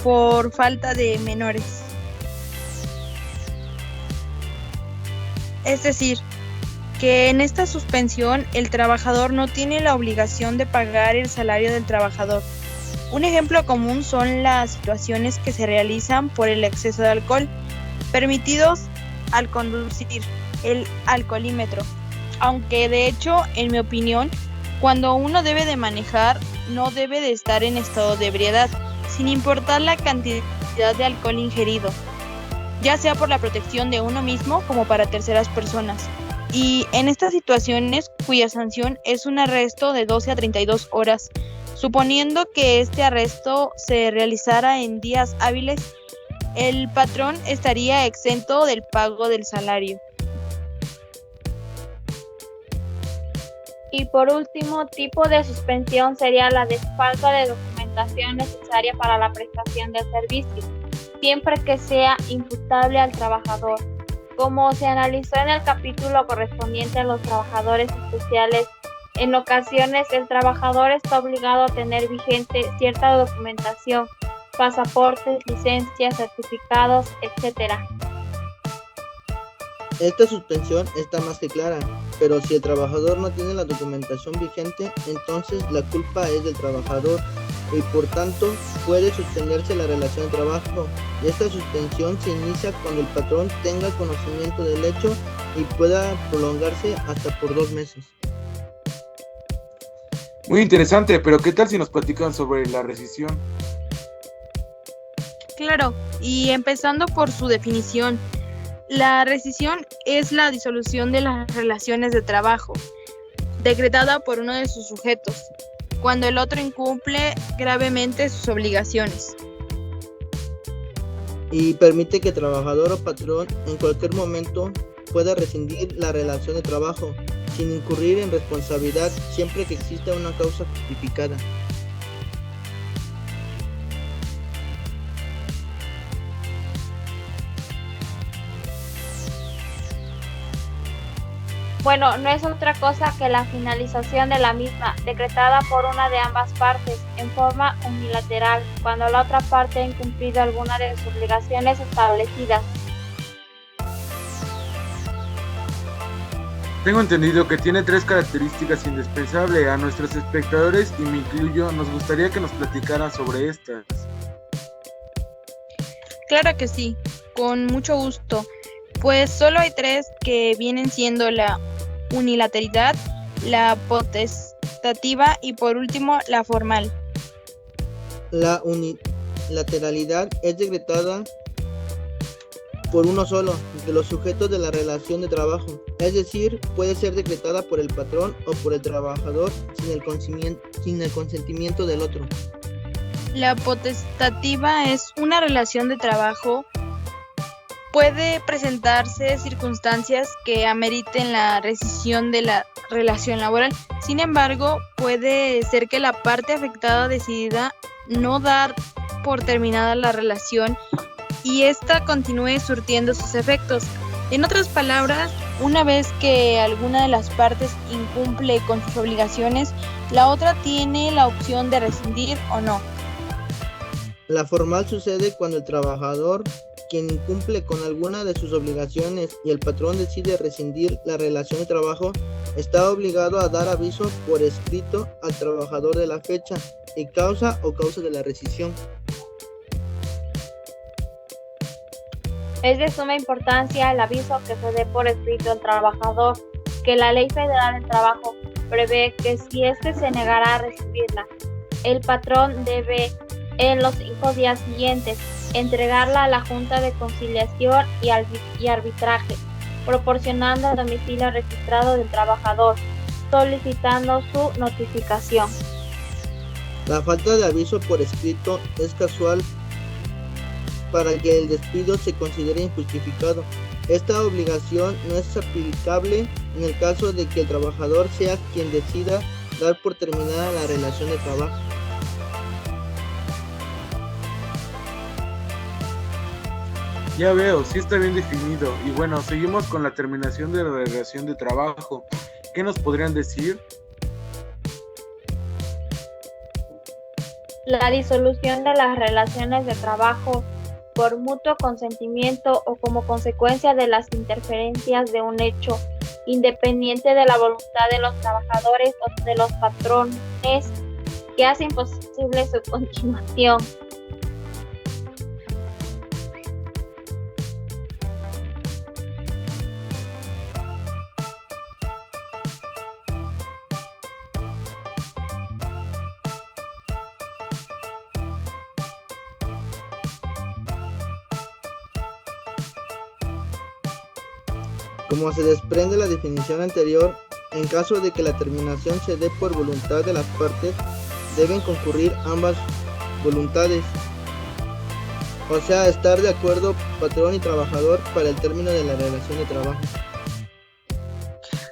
por falta de menores. Es decir, que en esta suspensión el trabajador no tiene la obligación de pagar el salario del trabajador. Un ejemplo común son las situaciones que se realizan por el exceso de alcohol, permitidos al conducir, el alcoholímetro. Aunque de hecho, en mi opinión, cuando uno debe de manejar, no debe de estar en estado de ebriedad, sin importar la cantidad de alcohol ingerido, ya sea por la protección de uno mismo como para terceras personas. Y en estas situaciones, cuya sanción es un arresto de 12 a 32 horas, suponiendo que este arresto se realizara en días hábiles, el patrón estaría exento del pago del salario. Y por último, tipo de suspensión sería la de falta de documentación necesaria para la prestación del servicio, siempre que sea imputable al trabajador. Como se analizó en el capítulo correspondiente a los trabajadores especiales, en ocasiones el trabajador está obligado a tener vigente cierta documentación, pasaportes, licencias, certificados, etc. Esta suspensión está más que clara, pero si el trabajador no tiene la documentación vigente, entonces la culpa es del trabajador y por tanto puede suspenderse la relación de trabajo. Y esta suspensión se inicia cuando el patrón tenga conocimiento del hecho y pueda prolongarse hasta por 2 meses. Muy interesante, pero ¿qué tal si nos platican sobre la rescisión? Claro, y empezando por su definición, la rescisión es la disolución de las relaciones de trabajo, decretada por uno de sus sujetos, cuando el otro incumple gravemente sus obligaciones. Y permite que trabajador o patrón en cualquier momento pueda rescindir la relación de trabajo, sin incurrir en responsabilidad siempre que exista una causa justificada. Bueno, no es otra cosa que la finalización de la misma, decretada por una de ambas partes, en forma unilateral, cuando la otra parte ha incumplido alguna de sus obligaciones establecidas. Tengo entendido que tiene 3 características indispensables. A nuestros espectadores, y me incluyo, nos gustaría que nos platicaran sobre estas. Claro que sí, con mucho gusto. Pues solo hay 3 que vienen siendo la unilateralidad, la potestativa y por último la formal. La unilateralidad es decretada por uno solo de los sujetos de la relación de trabajo, es decir, puede ser decretada por el patrón o por el trabajador sin el consentimiento del otro. La potestativa es una relación de trabajo. Puede presentarse circunstancias que ameriten la rescisión de la relación laboral. Sin embargo, puede ser que la parte afectada decida no dar por terminada la relación y ésta continúe surtiendo sus efectos. En otras palabras, una vez que alguna de las partes incumple con sus obligaciones, la otra tiene la opción de rescindir o no. La formal sucede cuando el trabajador, quien incumple con alguna de sus obligaciones y el patrón decide rescindir la relación de trabajo, está obligado a dar aviso por escrito al trabajador de la fecha y causa o causa de la rescisión. Es de suma importancia el aviso que se dé por escrito al trabajador, que la Ley Federal del Trabajo prevé que si éste se negará a recibirla, el patrón debe, en los 5 días siguientes, entregarla a la Junta de Conciliación y Arbitraje, proporcionando el domicilio registrado del trabajador, solicitando su notificación. La falta de aviso por escrito es casual para que el despido se considere injustificado. Esta obligación no es aplicable en el caso de que el trabajador sea quien decida dar por terminada la relación de trabajo. Ya veo, sí está bien definido. Y bueno, seguimos con la terminación de la relación de trabajo. ¿Qué nos podrían decir? La disolución de las relaciones de trabajo por mutuo consentimiento o como consecuencia de las interferencias de un hecho, independiente de la voluntad de los trabajadores o de los patrones, que hace imposible su continuación. Como se desprende la definición anterior, en caso de que la terminación se dé por voluntad de las partes, deben concurrir ambas voluntades, o sea, estar de acuerdo patrón y trabajador para el término de la relación de trabajo.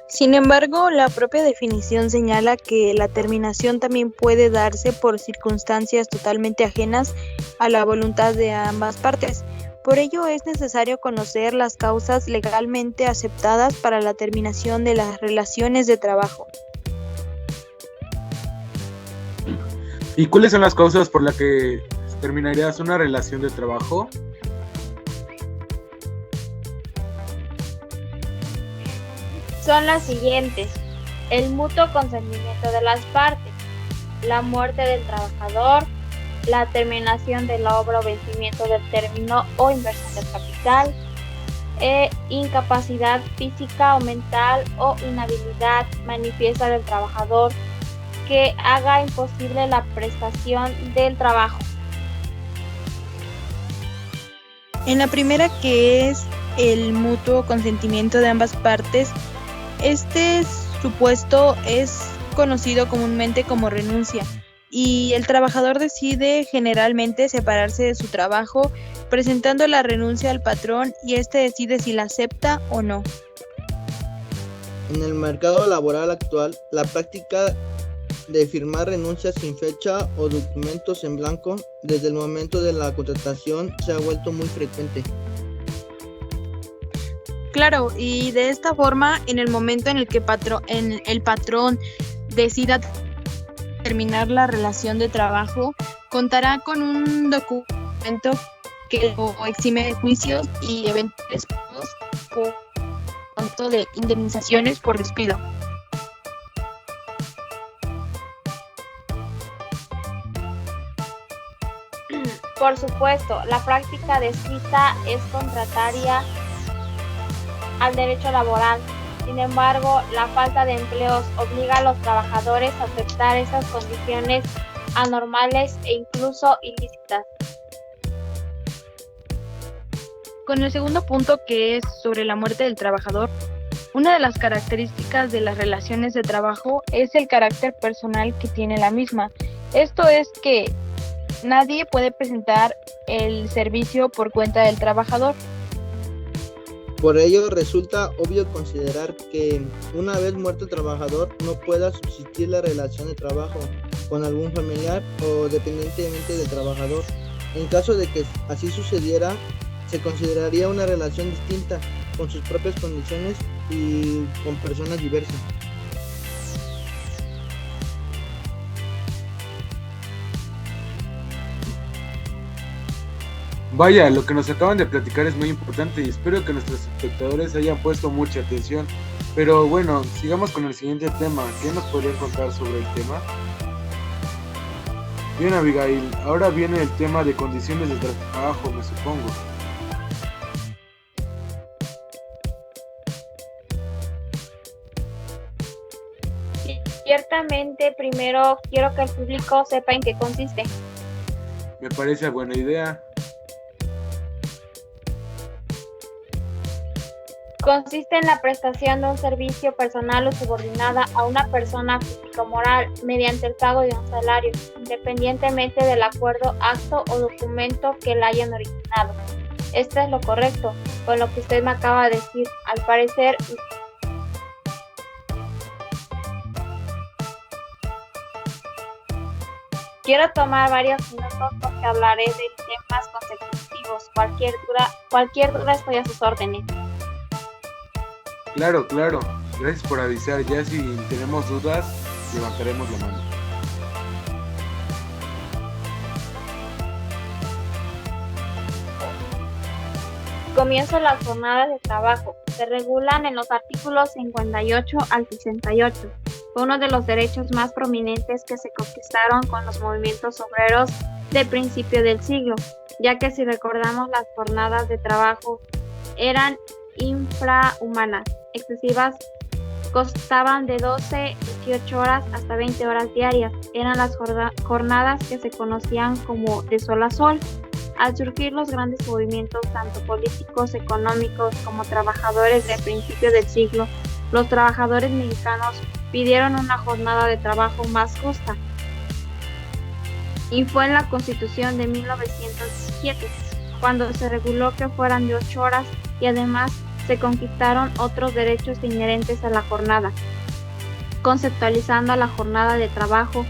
Sin embargo, la propia definición señala que la terminación también puede darse por circunstancias totalmente ajenas a la voluntad de ambas partes. Por ello es necesario conocer las causas legalmente aceptadas para la terminación de las relaciones de trabajo. ¿Y cuáles son las causas por las que terminarías una relación de trabajo? Son las siguientes: el mutuo consentimiento de las partes, la muerte del trabajador, la terminación de la obra o vencimiento del término o inversión del capital, incapacidad física o mental o inhabilidad manifiesta del trabajador que haga imposible la prestación del trabajo. En la primera, que es el mutuo consentimiento de ambas partes, este supuesto es conocido comúnmente como renuncia. Y el trabajador decide generalmente separarse de su trabajo, presentando la renuncia al patrón y éste decide si la acepta o no. En el mercado laboral actual, la práctica de firmar renuncias sin fecha o documentos en blanco desde el momento de la contratación se ha vuelto muy frecuente. Claro, y de esta forma, en el momento en el que el patrón decida terminar la relación de trabajo, contará con un documento que lo exime de juicios y eventuales pagos por pagamento de indemnizaciones por despido. Por supuesto, la práctica descrita es contraria al derecho laboral. Sin embargo, la falta de empleos obliga a los trabajadores a aceptar esas condiciones anormales e incluso ilícitas. Con el segundo punto, que es sobre la muerte del trabajador, una de las características de las relaciones de trabajo es el carácter personal que tiene la misma. Esto es que nadie puede presentar el servicio por cuenta del trabajador. Por ello, resulta obvio considerar que una vez muerto el trabajador no pueda subsistir la relación de trabajo con algún familiar o dependientemente del trabajador. En caso de que así sucediera, se consideraría una relación distinta, con sus propias condiciones y con personas diversas. Vaya, lo que nos acaban de platicar es muy importante y espero que nuestros espectadores hayan puesto mucha atención. Pero bueno, sigamos con el siguiente tema. ¿Qué nos podrían contar sobre el tema? Bien, Abigail, ahora viene el tema de condiciones de trabajo, me supongo. Ciertamente, primero quiero que el público sepa en qué consiste. Me parece buena idea. Consiste en la prestación de un servicio personal o subordinada a una persona física o moral mediante el pago de un salario, independientemente del acuerdo, acto o documento que la hayan originado. Esto es lo correcto, con lo que usted me acaba de decir. Al parecer, quiero tomar varios minutos porque hablaré de temas consecutivos. Cualquier duda estoy a sus órdenes. Claro, claro. Gracias por avisar. Ya si tenemos dudas, levantaremos la mano. Comienzo las jornadas de trabajo. Se regulan en los artículos 58 al 68. Fue uno de los derechos más prominentes que se conquistaron con los movimientos obreros de principio del siglo, ya que si recordamos las jornadas de trabajo eran infrahumanas, excesivas, costaban de 12, 18 horas hasta 20 horas diarias. Eran las jornadas que se conocían como de sol a sol. Al surgir los grandes movimientos, tanto políticos, económicos como trabajadores de principio del siglo, los trabajadores mexicanos pidieron una jornada de trabajo más justa. Y fue en la Constitución de 1917, cuando se reguló que fueran de 8 horas y además se conquistaron otros derechos inherentes a la jornada, conceptualizando a la jornada de trabajo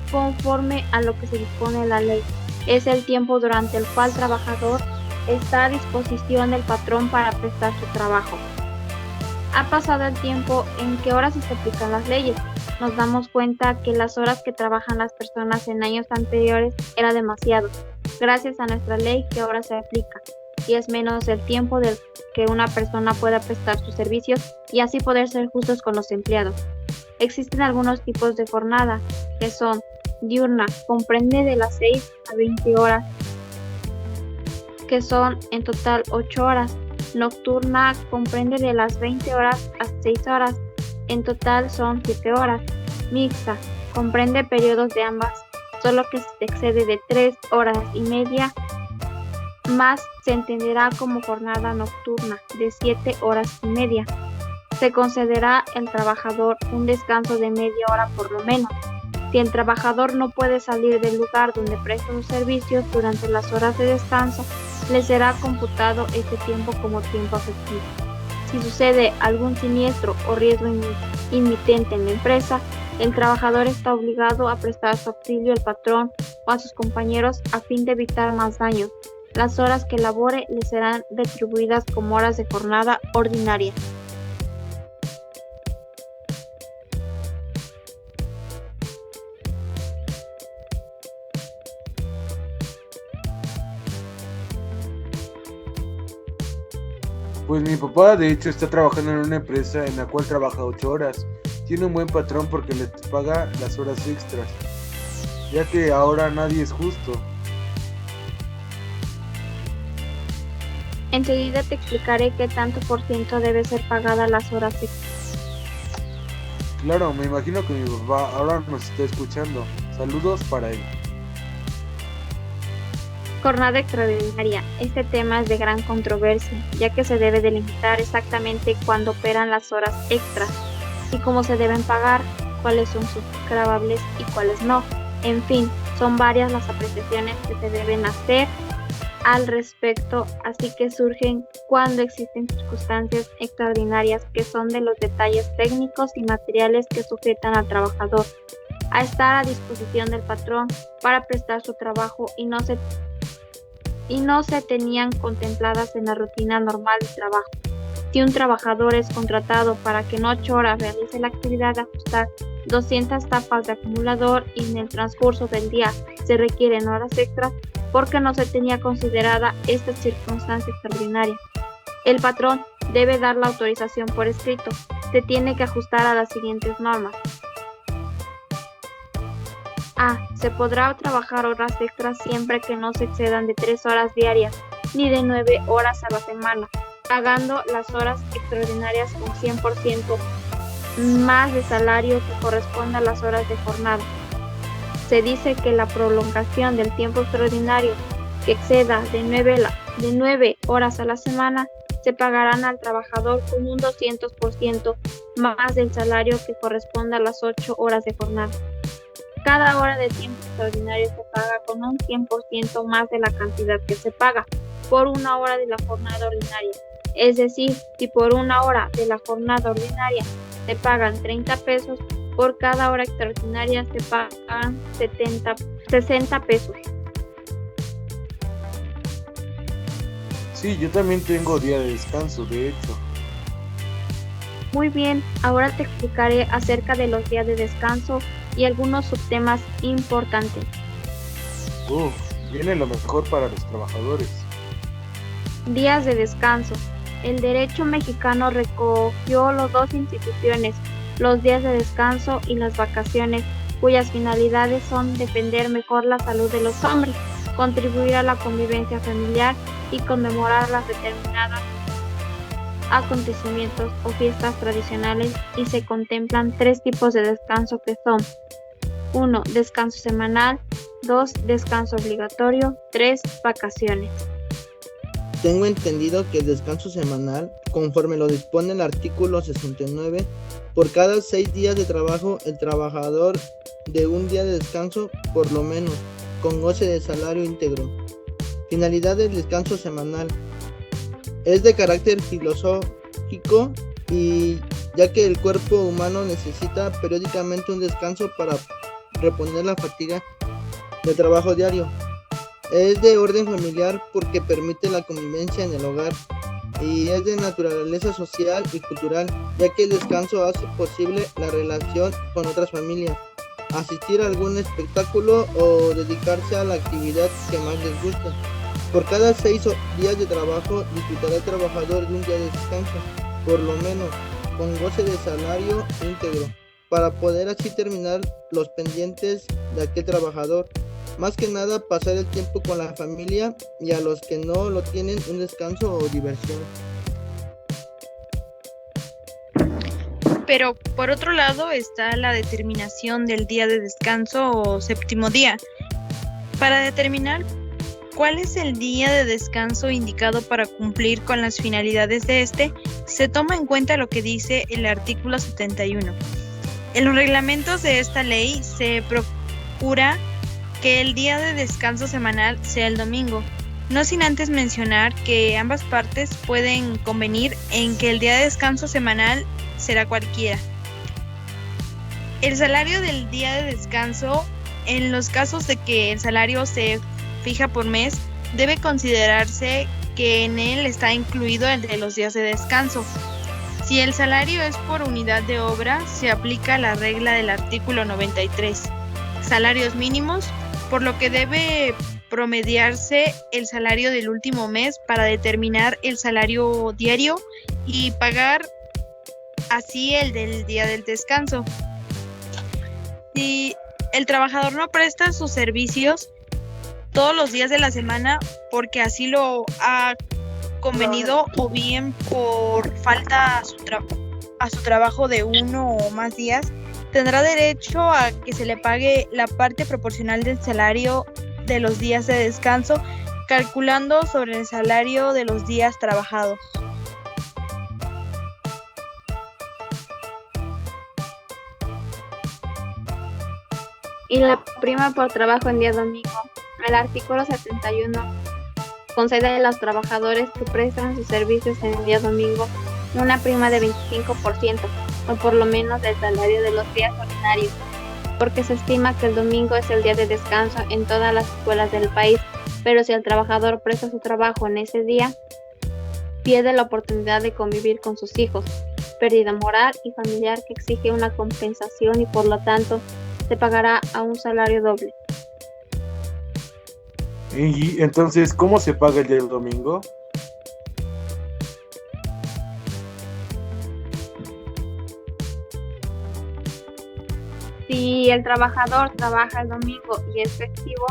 conforme a lo que se dispone en la ley. Es el tiempo durante el cual el trabajador está a disposición del patrón para prestar su trabajo. Ha pasado el tiempo en que ahora sí se aplican las leyes. Nos damos cuenta que las horas que trabajan las personas en años anteriores era demasiado, gracias a nuestra ley que ahora se aplica, y es menos el tiempo del que una persona pueda prestar sus servicios y así poder ser justos con los empleados. Existen algunos tipos de jornada que son diurna, comprende de las 6 a 20 horas, que son en total 8 horas. Nocturna comprende de las 20 horas a 6 horas, en total son 7 horas. Mixta comprende periodos de ambas, solo que si se excede de 3 horas y media más se entenderá como jornada nocturna de 7 horas y media. Se concederá al trabajador un descanso de media hora por lo menos. Si el trabajador no puede salir del lugar donde presta sus servicios durante las horas de descanso, le será computado este tiempo como tiempo efectivo. Si sucede algún siniestro o riesgo inminente en la empresa, el trabajador está obligado a prestar su auxilio al patrón o a sus compañeros a fin de evitar más daños. Las horas que labore le serán retribuidas como horas de jornada ordinaria. Pues mi papá de hecho está trabajando en una empresa en la cual trabaja 8 horas. Tiene un buen patrón porque les paga las horas extras, ya que ahora nadie es justo. Enseguida te explicaré qué tanto por ciento debe ser pagada las horas extras. Claro, me imagino que mi papá ahora nos está escuchando. Saludos para él. Jornada extraordinaria. Este tema es de gran controversia, ya que se debe delimitar exactamente cuándo operan las horas extras y cómo se deben pagar, cuáles son sus gravables y cuáles no. En fin, son varias las apreciaciones que se deben hacer al respecto, así que surgen cuando existen circunstancias extraordinarias que son de los detalles técnicos y materiales que sujetan al trabajador a estar a disposición del patrón para prestar su trabajo y no se tenían contempladas en la rutina normal de trabajo. Si un trabajador es contratado para que en 8 horas realice la actividad de ajustar 200 tapas de acumulador y en el transcurso del día se requieren horas extras porque no se tenía considerada esta circunstancia extraordinaria, el patrón debe dar la autorización por escrito. Se tiene que ajustar a las siguientes normas. A. Se podrá trabajar horas extras siempre que no se excedan de 3 horas diarias ni de 9 horas a la semana, pagando las horas extraordinarias con 100% más de salario que corresponda a las horas de jornada. Se dice que la prolongación del tiempo extraordinario que exceda de 9 horas a la semana se pagarán al trabajador con un 200% más del salario que corresponda a las 8 horas de jornada. Cada hora de tiempo extraordinario se paga con un 100% más de la cantidad que se paga por una hora de la jornada ordinaria. Es decir, si por una hora de la jornada ordinaria se pagan 30 pesos, por cada hora extraordinaria se pagan 60 pesos. Sí, yo también tengo día de descanso, de hecho. Muy bien, ahora te explicaré acerca de los días de descanso y algunos subtemas importantes. Viene lo mejor para los trabajadores. Días de descanso. El derecho mexicano recogió las dos instituciones, los días de descanso y las vacaciones, cuyas finalidades son defender mejor la salud de los hombres, contribuir a la convivencia familiar y conmemorar las determinadas acontecimientos o fiestas tradicionales, y se contemplan 3 tipos de descanso que son 1. Descanso semanal, 2. Descanso obligatorio, 3. Vacaciones. Tengo entendido que el descanso semanal, conforme lo dispone el artículo 69, por cada 6 días de trabajo, el trabajador de un día de descanso, por lo menos, con goce de salario íntegro. Finalidad del descanso semanal. Es de carácter filosófico y ya que el cuerpo humano necesita periódicamente un descanso para reponer la fatiga del trabajo diario. Es de orden familiar porque permite la convivencia en el hogar y es de naturaleza social y cultural, ya que el descanso hace posible la relación con otras familias, asistir a algún espectáculo o dedicarse a la actividad que más les guste. Por cada 6 días de trabajo disfrutará el trabajador de un día de descanso, por lo menos, con goce de salario íntegro, para poder así terminar los pendientes de aquel trabajador. Más que nada, pasar el tiempo con la familia y a los que no lo tienen, un descanso o diversión. Pero por otro lado está la determinación del día de descanso o séptimo día. Para determinar cuál es el día de descanso indicado para cumplir con las finalidades de este, se toma en cuenta lo que dice el artículo 71. En los reglamentos de esta ley se procura que el día de descanso semanal sea el domingo, no sin antes mencionar que ambas partes pueden convenir en que el día de descanso semanal será cualquiera. El salario del día de descanso, en los casos de que el salario se fija por mes, debe considerarse que en él está incluido el de los días de descanso. Si el salario es por unidad de obra, se aplica la regla del artículo 93, salarios mínimos, por lo que debe promediarse el salario del último mes para determinar el salario diario y pagar así el del día del descanso. Si el trabajador no presta sus servicios todos los días de la semana porque así lo ha convenido o bien por falta a su trabajo de uno o más días, tendrá derecho a que se le pague la parte proporcional del salario de los días de descanso, calculando sobre el salario de los días trabajados. Y la prima por trabajo en día domingo. El artículo 71 concede a los trabajadores que prestan sus servicios en el día domingo una prima de 25% o por lo menos del salario de los días ordinarios, porque se estima que el domingo es el día de descanso en todas las escuelas del país, pero si el trabajador presta su trabajo en ese día, pierde la oportunidad de convivir con sus hijos, pérdida moral y familiar que exige una compensación y por lo tanto se pagará a un salario doble. Y entonces, ¿cómo se paga el día del domingo? Si el trabajador trabaja el domingo y es festivo,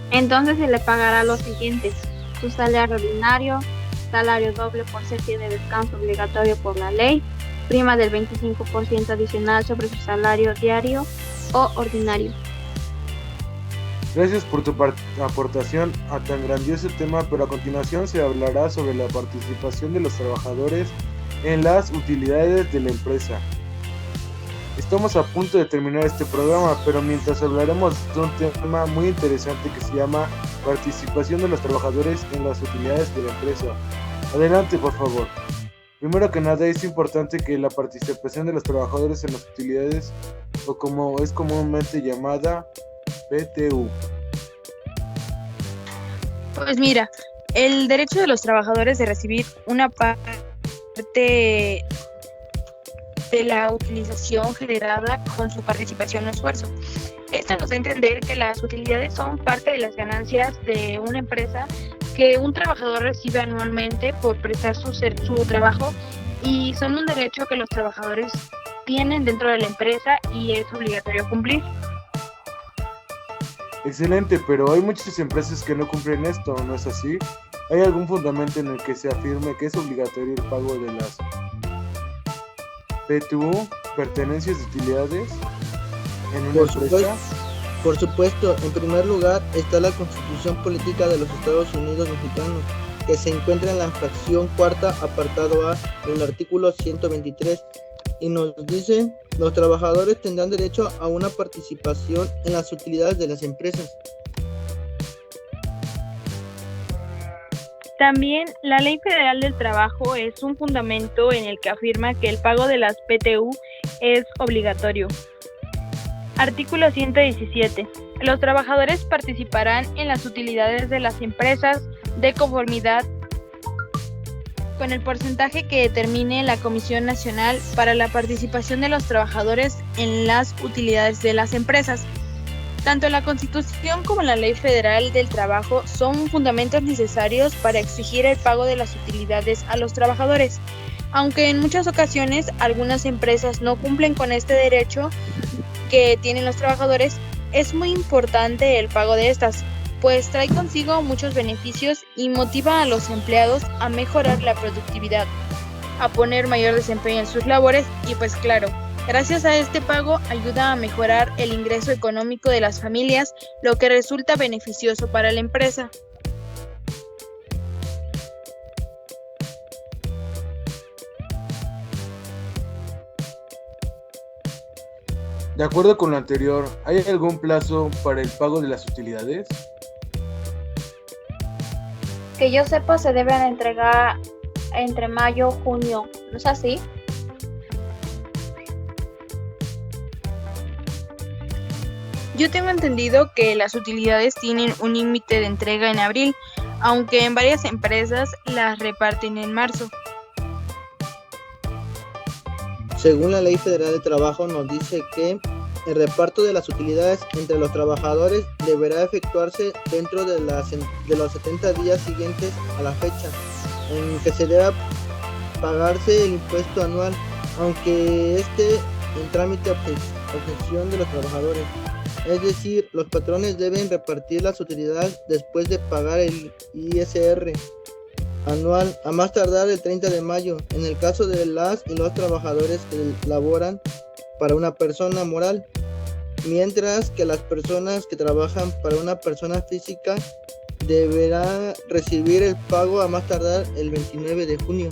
entonces se le pagará lo siguiente: su salario ordinario, salario doble por ser día de descanso obligatorio por la ley, prima del 25% adicional sobre su salario diario o ordinario. Gracias por tu aportación a tan grandioso tema, pero a continuación se hablará sobre la participación de los trabajadores en las utilidades de la empresa. Estamos a punto de terminar este programa, pero mientras hablaremos de un tema muy interesante que se llama participación de los trabajadores en las utilidades de la empresa. Adelante, por favor. Primero que nada, es importante que la participación de los trabajadores en las utilidades, o como es comúnmente llamada, PTU. Pues mira, el derecho de los trabajadores de recibir una parte de la utilización generada con su participación o esfuerzo. Esto nos da a entender que las utilidades son parte de las ganancias de una empresa que un trabajador recibe anualmente por prestar su trabajo y son un derecho que los trabajadores tienen dentro de la empresa y es obligatorio cumplir. Excelente, pero hay muchas empresas que no cumplen esto, ¿no es así? ¿Hay algún fundamento en el que se afirme que es obligatorio el pago de las PTU, pertenencias de utilidades, en una empresa? Por supuesto, en primer lugar está la Constitución Política de los Estados Unidos Mexicanos, que se encuentra en la fracción cuarta, apartado A, en el artículo 123, y nos dice: los trabajadores tendrán derecho a una participación en las utilidades de las empresas. También la Ley Federal del Trabajo es un fundamento en el que afirma que el pago de las PTU es obligatorio. Artículo 117. Los trabajadores participarán en las utilidades de las empresas de conformidad con el porcentaje que determine la Comisión Nacional para la Participación de los Trabajadores en las Utilidades de las Empresas. Tanto la Constitución como la Ley Federal del Trabajo son fundamentos necesarios para exigir el pago de las utilidades a los trabajadores. Aunque en muchas ocasiones algunas empresas no cumplen con este derecho que tienen los trabajadores, es muy importante el pago de estas, pues trae consigo muchos beneficios y motiva a los empleados a mejorar la productividad, a poner mayor desempeño en sus labores y pues claro, gracias a este pago ayuda a mejorar el ingreso económico de las familias, lo que resulta beneficioso para la empresa. De acuerdo con lo anterior, ¿hay algún plazo para el pago de las utilidades? Que yo sepa, se deben entregar entre mayo y junio, ¿no es así? Yo tengo entendido que las utilidades tienen un límite de entrega en abril, aunque en varias empresas las reparten en marzo. Según la Ley Federal de Trabajo nos dice que El reparto de las utilidades entre los trabajadores deberá efectuarse dentro de los 70 días siguientes a la fecha en que se deba pagarse el impuesto anual, aunque esté en trámite objeción de los trabajadores. Es decir, los patrones deben repartir las utilidades después de pagar el ISR anual a más tardar el 30 de mayo, en el caso de las y los trabajadores que laboran para una persona moral, mientras que las personas que trabajan para una persona física deberán recibir el pago a más tardar el 29 de junio.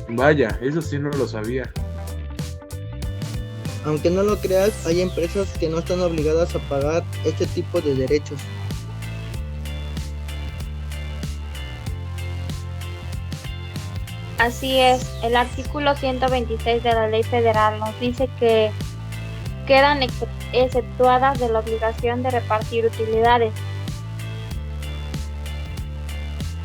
Vaya, eso sí no lo sabía. Aunque no lo creas, hay empresas que no están obligadas a pagar este tipo de derechos. Así es, el artículo 126 de la Ley Federal nos dice que quedan exceptuadas de la obligación de repartir utilidades.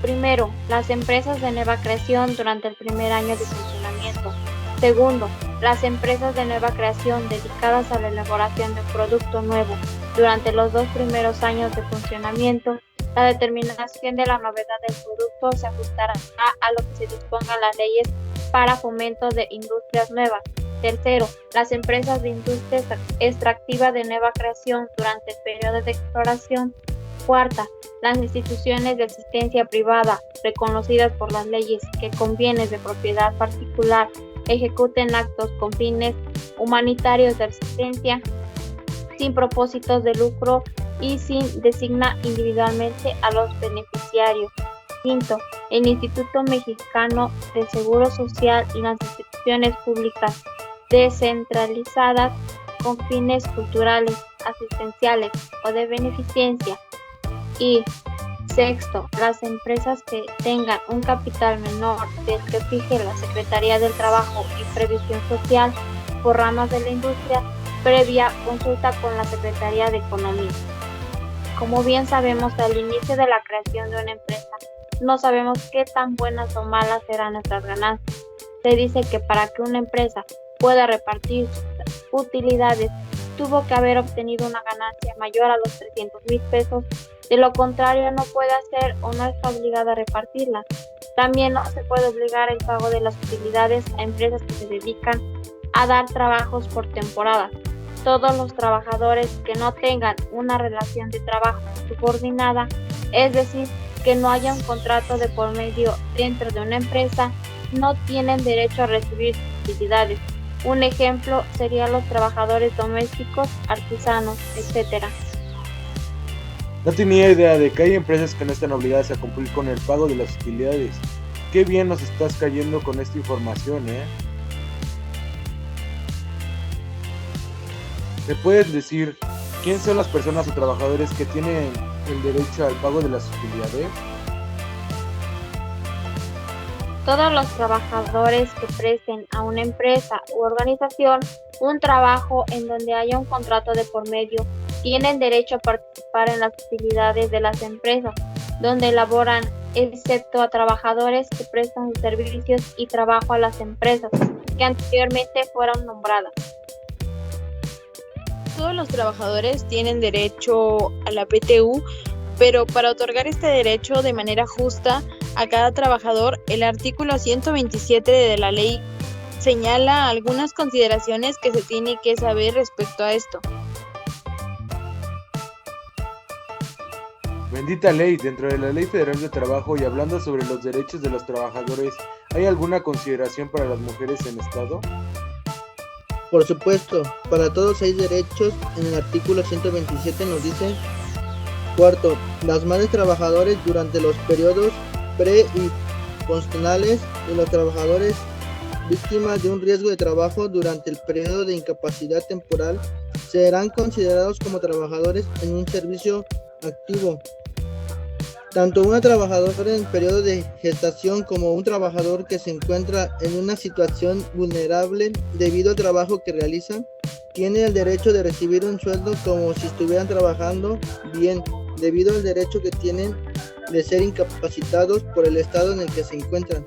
Primero, las empresas de nueva creación durante el primer año de funcionamiento. Segundo, las empresas de nueva creación dedicadas a la elaboración de un producto nuevo durante los 2 primeros años de funcionamiento. La determinación de la novedad del producto se ajustará a lo que se dispongan las leyes para fomento de industrias nuevas. Tercero, las empresas de industria extractiva de nueva creación durante el periodo de exploración. Cuarta, las instituciones de asistencia privada reconocidas por las leyes que con bienes de propiedad particular ejecuten actos con fines humanitarios de asistencia sin propósitos de lucro y sin designa individualmente a los beneficiarios. Quinto, el Instituto Mexicano del Seguro Social y las instituciones públicas descentralizadas con fines culturales, asistenciales o de beneficencia. Y sexto, las empresas que tengan un capital menor del que fije la Secretaría del Trabajo y Previsión Social por ramas de la industria, previa consulta con la Secretaría de Economía. Como bien sabemos, al inicio de la creación de una empresa, no sabemos qué tan buenas o malas serán nuestras ganancias. Se dice que para que una empresa pueda repartir sus utilidades, tuvo que haber obtenido una ganancia mayor a los 300,000 pesos. De lo contrario, no puede hacer o no está obligada a repartirlas. También no se puede obligar el pago de las utilidades a empresas que se dedican a dar trabajos por temporada. Todos los trabajadores que no tengan una relación de trabajo subordinada, es decir, que no haya un contrato de por medio dentro de una empresa, no tienen derecho a recibir utilidades. Un ejemplo serían los trabajadores domésticos, artesanos, etc. No tenía idea de que hay empresas que no están obligadas a cumplir con el pago de las utilidades. Qué bien nos estás cayendo con esta información, ¿eh? ¿Me puedes decir quién son las personas o trabajadores que tienen el derecho al pago de las utilidades? Todos los trabajadores que presten a una empresa u organización un trabajo en donde haya un contrato de por medio tienen derecho a participar en las utilidades de las empresas donde laboran, excepto a trabajadores que prestan sus servicios y trabajo a las empresas que anteriormente fueron nombradas. Todos los trabajadores tienen derecho a la PTU, pero para otorgar este derecho de manera justa a cada trabajador, el artículo 127 de la ley señala algunas consideraciones que se tiene que saber respecto a esto. Bendita ley, dentro de la Ley Federal de Trabajo y hablando sobre los derechos de los trabajadores, ¿hay alguna consideración para las mujeres en Estado? Por supuesto, para todos hay derechos. En el artículo 127 nos dice: cuarto, las madres trabajadoras durante los periodos pre- y postnatales de los trabajadores víctimas de un riesgo de trabajo durante el periodo de incapacidad temporal serán considerados como trabajadores en un servicio activo. Tanto una trabajadora en periodo de gestación como un trabajador que se encuentra en una situación vulnerable debido al trabajo que realizan, tiene el derecho de recibir un sueldo como si estuvieran trabajando bien, debido al derecho que tienen de ser incapacitados por el estado en el que se encuentran.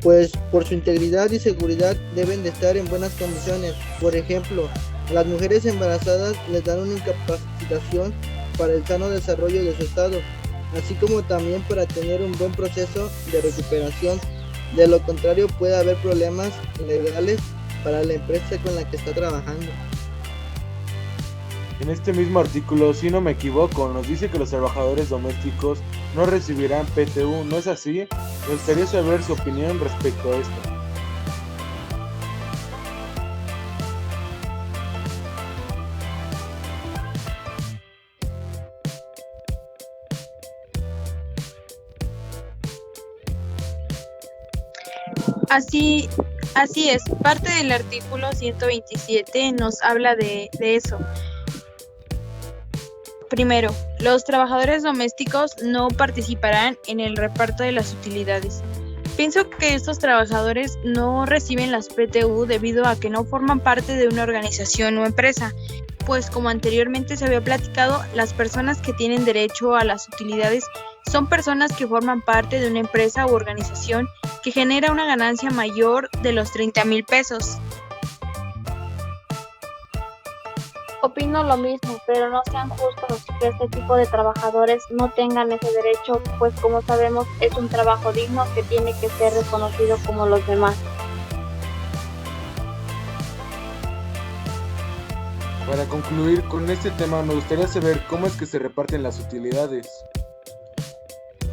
pues por su integridad y seguridad deben de estar en buenas condiciones. Por ejemplo, a las mujeres embarazadas les dan una incapacitación para el sano desarrollo de su estado, así como también para tener un buen proceso de recuperación. De lo contrario, puede haber problemas legales para la empresa con la que está trabajando. En este mismo artículo, si no me equivoco, nos dice que los trabajadores domésticos no recibirán PTU, ¿no es así? Me gustaría saber su opinión respecto a esto. Así es, parte del artículo 127 nos habla de eso. Primero, los trabajadores domésticos no participarán en el reparto de las utilidades. Pienso que estos trabajadores no reciben las PTU debido a que no forman parte de una organización o empresa, pues como anteriormente se había platicado, las personas que tienen derecho a las utilidades son personas que forman parte de una empresa u organización que genera una ganancia mayor de los 30,000 pesos. Opino lo mismo, pero no sean justos que este tipo de trabajadores no tengan ese derecho, pues como sabemos es un trabajo digno que tiene que ser reconocido como los demás. Para concluir con este tema, me gustaría saber cómo es que se reparten las utilidades.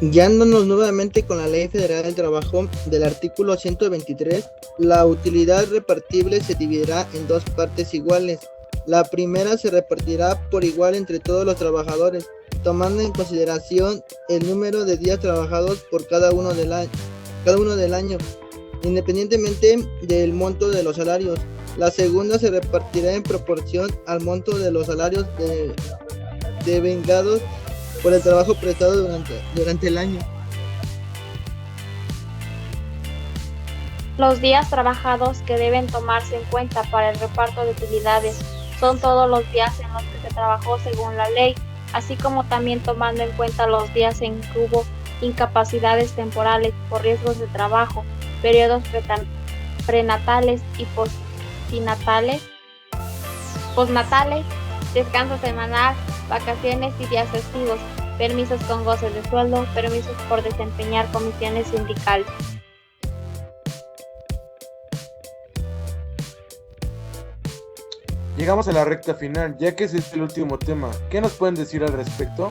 Guiándonos nuevamente con la Ley Federal del Trabajo del artículo 123, la utilidad repartible se dividirá en dos partes iguales. La primera se repartirá por igual entre todos los trabajadores, tomando en consideración el número de días trabajados por cada uno del año, independientemente del monto de los salarios. La segunda se repartirá en proporción al monto de los salarios devengados por el trabajo prestado durante el año. Los días trabajados que deben tomarse en cuenta para el reparto de utilidades son todos los días en los que se trabajó según la ley, así como también tomando en cuenta los días en que hubo incapacidades temporales por riesgos de trabajo, periodos prenatales y postnatales, descanso semanal, vacaciones y días festivos, permisos con goce de sueldo, permisos por desempeñar comisiones sindicales. Llegamos a la recta final, ya que ese es el último tema. ¿Qué nos pueden decir al respecto?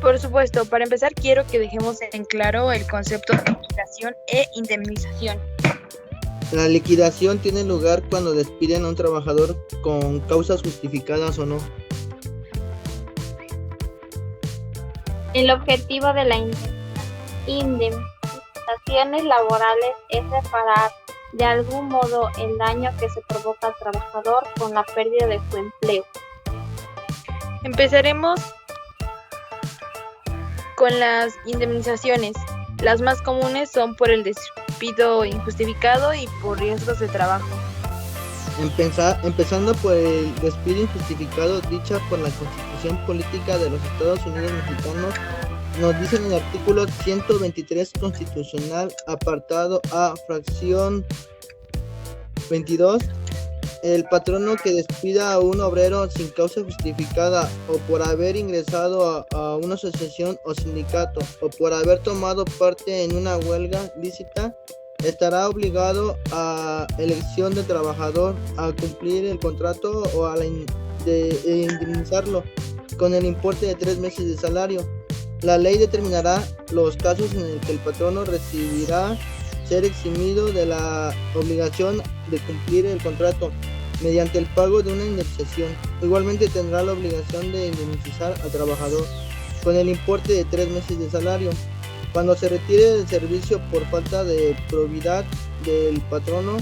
Por supuesto, para empezar quiero que dejemos en claro el concepto de liquidación e indemnización. La liquidación tiene lugar cuando despiden a un trabajador con causas justificadas o no. El objetivo de las indemnizaciones laborales es reparar de algún modo el daño que se provoca al trabajador con la pérdida de su empleo. Empezaremos con las indemnizaciones. Las más comunes son por el despido injustificado y por riesgos de trabajo. Empezando por el despido injustificado dicha por la Constitución Política de los Estados Unidos Mexicanos, nos dice en el artículo 123 constitucional, apartado A, fracción 22, el patrono que despida a un obrero sin causa justificada o por haber ingresado a una asociación o sindicato o por haber tomado parte en una huelga lícita, estará obligado a elección del trabajador a cumplir el contrato o a indemnizarlo con el importe de 3 meses de salario. La ley determinará los casos en el que el patrono recibirá ser eximido de la obligación de cumplir el contrato mediante el pago de una indemnización. Igualmente tendrá la obligación de indemnizar al trabajador con el importe de 3 meses de salario. Cuando se retire del servicio por falta de probidad del patrono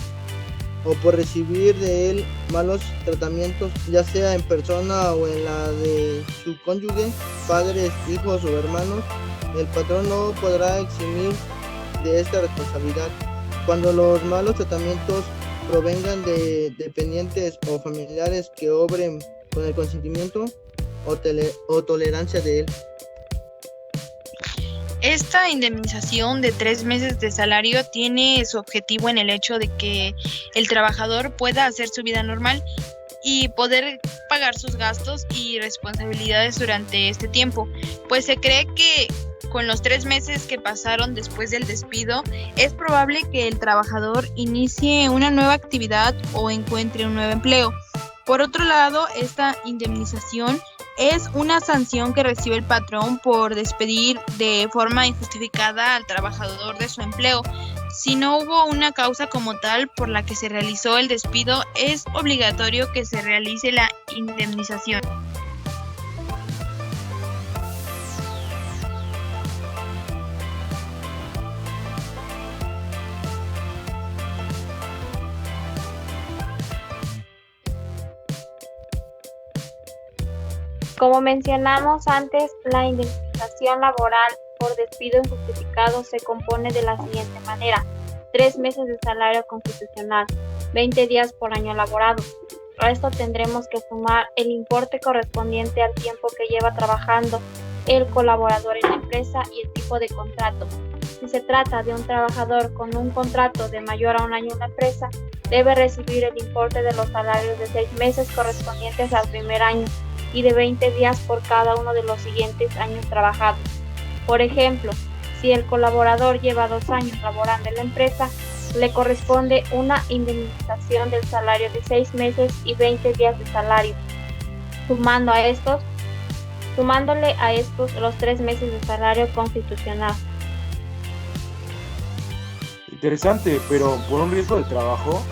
o por recibir de él malos tratamientos, ya sea en persona o en la de su cónyuge, padres, hijos o hermanos, el patrón no podrá eximir de esta responsabilidad. Cuando los malos tratamientos provengan de dependientes o familiares que obren con el consentimiento o tolerancia de él. Esta indemnización de 3 meses de salario tiene su objetivo en el hecho de que el trabajador pueda hacer su vida normal y poder pagar sus gastos y responsabilidades durante este tiempo, pues se cree que con los 3 meses que pasaron después del despido, es probable que el trabajador inicie una nueva actividad o encuentre un nuevo empleo. Por otro lado, esta indemnización es una sanción que recibe el patrón por despedir de forma injustificada al trabajador de su empleo. Si no hubo una causa como tal por la que se realizó el despido, es obligatorio que se realice la indemnización. Como mencionamos antes, la indemnización laboral por despido injustificado se compone de la siguiente manera: 3 meses de salario constitucional, 20 días por año laborado. A esto tendremos que sumar el importe correspondiente al tiempo que lleva trabajando el colaborador en la empresa y el tipo de contrato. Si se trata de un trabajador con un contrato de mayor a un año en la empresa, debe recibir el importe de los salarios de 6 meses correspondientes al primer año y de 20 días por cada uno de los siguientes años trabajados. Por ejemplo, si el colaborador lleva 2 años laborando en la empresa, le corresponde una indemnización del salario de 6 meses y 20 días de salario, sumándole a estos los 3 meses de salario constitucional. Interesante, pero ¿por un riesgo de trabajo?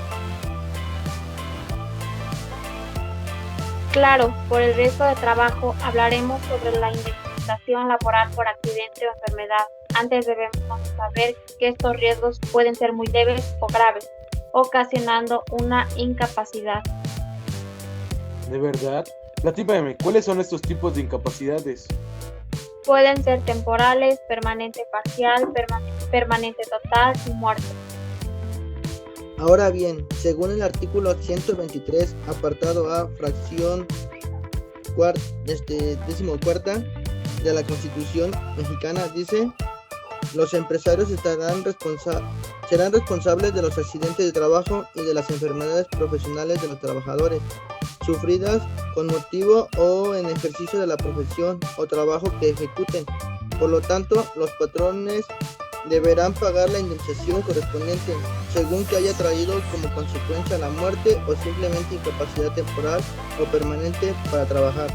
Claro, por el riesgo de trabajo hablaremos sobre la indemnización laboral por accidente o enfermedad. Antes debemos saber que estos riesgos pueden ser muy leves o graves, ocasionando una incapacidad. ¿De verdad? Platícame, ¿cuáles son estos tipos de incapacidades? Pueden ser temporales, permanente parcial, permanente total y muerte. Ahora bien, según el artículo 123, apartado A, fracción 14ª de la Constitución mexicana, dice: los empresarios serán responsables de los accidentes de trabajo y de las enfermedades profesionales de los trabajadores, sufridas con motivo o en ejercicio de la profesión o trabajo que ejecuten. Por lo tanto, los patrones deberán pagar la indemnización correspondiente, según que haya traído como consecuencia la muerte o simplemente incapacidad temporal o permanente para trabajar.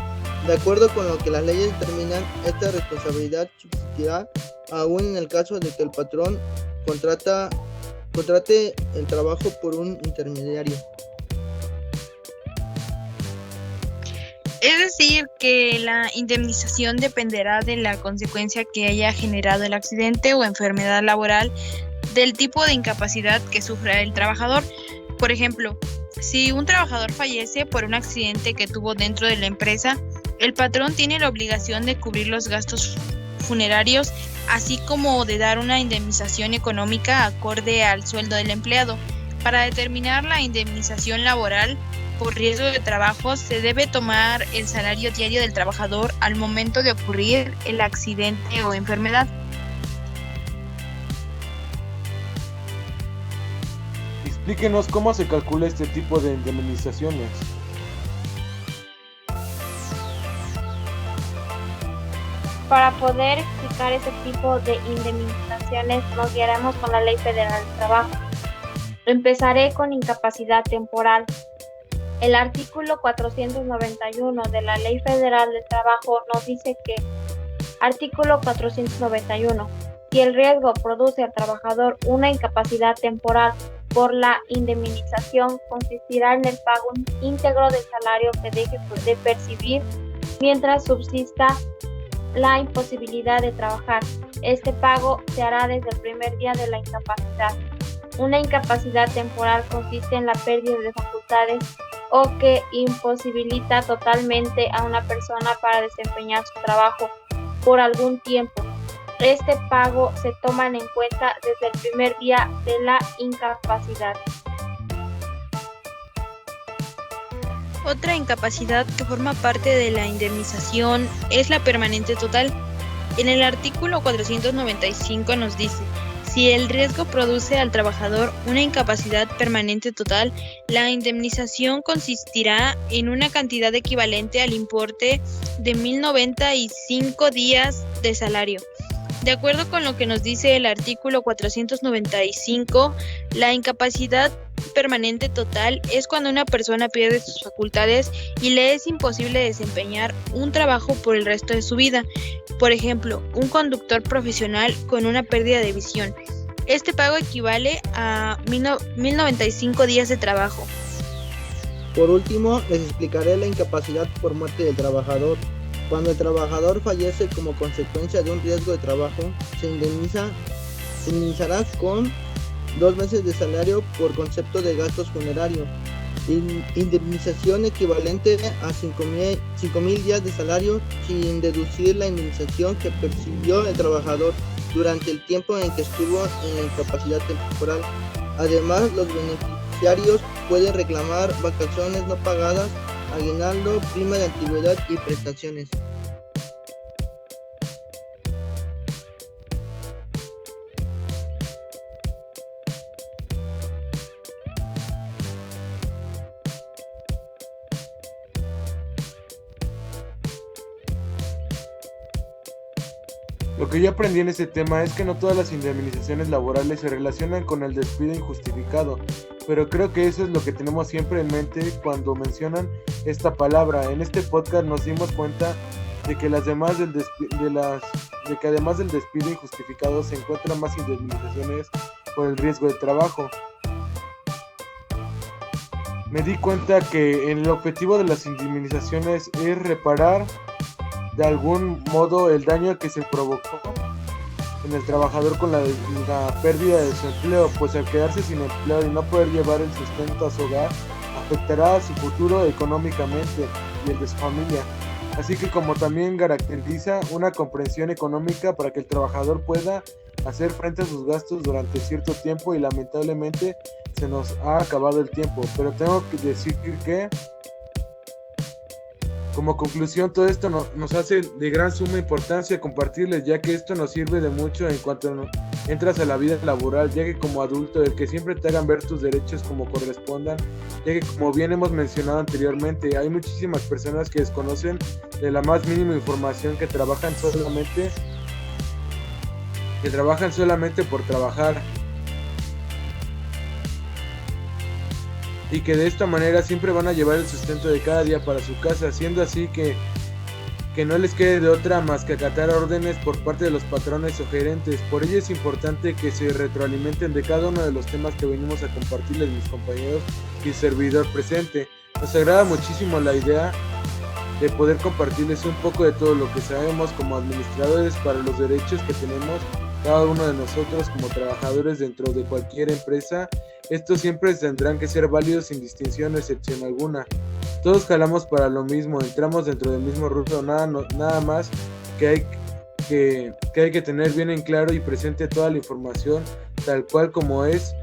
De acuerdo con lo que las leyes determinan, esta responsabilidad subsistirá aún en el caso de que el patrón contrate el trabajo por un intermediario. Es decir, que la indemnización dependerá de la consecuencia que haya generado el accidente o enfermedad laboral, del tipo de incapacidad que sufra el trabajador. Por ejemplo, si un trabajador fallece por un accidente que tuvo dentro de la empresa, el patrón tiene la obligación de cubrir los gastos funerarios, así como de dar una indemnización económica acorde al sueldo del empleado. Para determinar la indemnización laboral por riesgo de trabajo, se debe tomar el salario diario del trabajador al momento de ocurrir el accidente o enfermedad. Explíquenos cómo se calcula este tipo de indemnizaciones. Para poder explicar ese tipo de indemnizaciones, nos guiaremos con la Ley Federal del Trabajo. Empezaré con incapacidad temporal. El artículo 491 de la Ley Federal del Trabajo nos dice que, artículo 491, si el riesgo produce al trabajador una incapacidad temporal por la indemnización, consistirá en el pago íntegro del salario que deje de percibir mientras subsista la imposibilidad de trabajar. Este pago se hará desde el primer día de la incapacidad. Una incapacidad temporal consiste en la pérdida de facultades o que imposibilita totalmente a una persona para desempeñar su trabajo por algún tiempo. Este pago se toma en cuenta desde el primer día de la incapacidad. Otra incapacidad que forma parte de la indemnización es la permanente total. En el artículo 495 nos dice: si el riesgo produce al trabajador una incapacidad permanente total, la indemnización consistirá en una cantidad equivalente al importe de 1095 días de salario. De acuerdo con lo que nos dice el artículo 495, la incapacidad permanente total es cuando una persona pierde sus facultades y le es imposible desempeñar un trabajo por el resto de su vida. Por ejemplo, un conductor profesional con una pérdida de visión. Este pago equivale a 1095 días de trabajo. Por último, les explicaré la incapacidad por muerte del trabajador. Cuando el trabajador fallece como consecuencia de un riesgo de trabajo, se indemnizará con 2 meses de salario por concepto de gastos funerarios. Indemnización equivalente a 5.000 días de salario sin deducir la indemnización que percibió el trabajador durante el tiempo en que estuvo en la incapacidad temporal. Además, los beneficiarios pueden reclamar vacaciones no pagadas, aguinaldo, prima de antigüedad y prestaciones. Lo que yo aprendí en ese tema es que no todas las indemnizaciones laborales se relacionan con el despido injustificado, pero creo que eso es lo que tenemos siempre en mente cuando mencionan esta palabra. En este podcast nos dimos cuenta de que además del despido injustificado se encuentran más indemnizaciones por el riesgo de trabajo. Me di cuenta que el objetivo de las indemnizaciones es reparar de algún modo el daño que se provocó en el trabajador con la pérdida de su empleo, pues al quedarse sin empleo y no poder llevar el sustento a su hogar, afectará a su futuro económicamente y el de su familia. Así que como también garantiza una comprensión económica para que el trabajador pueda hacer frente a sus gastos durante cierto tiempo, y lamentablemente se nos ha acabado el tiempo, pero tengo que decir que como conclusión, todo esto nos hace de gran suma importancia compartirles, ya que esto nos sirve de mucho en cuanto entras a la vida laboral, ya que como adulto, el que siempre te hagan ver tus derechos como correspondan, ya que como bien hemos mencionado anteriormente, hay muchísimas personas que desconocen de la más mínima información, que trabajan solamente por trabajar, y que de esta manera siempre van a llevar el sustento de cada día para su casa, siendo así que no les quede de otra más que acatar órdenes por parte de los patrones o gerentes. Por ello es importante que se retroalimenten de cada uno de los temas que venimos a compartirles mis compañeros y servidor presente. Nos agrada muchísimo la idea de poder compartirles un poco de todo lo que sabemos como administradores para los derechos que tenemos cada uno de nosotros como trabajadores dentro de cualquier empresa. Estos siempre tendrán que ser válidos sin distinción o excepción alguna. Todos jalamos para lo mismo, entramos dentro del mismo rubro, nada más que hay que tener bien en claro y presente toda la información tal cual como es,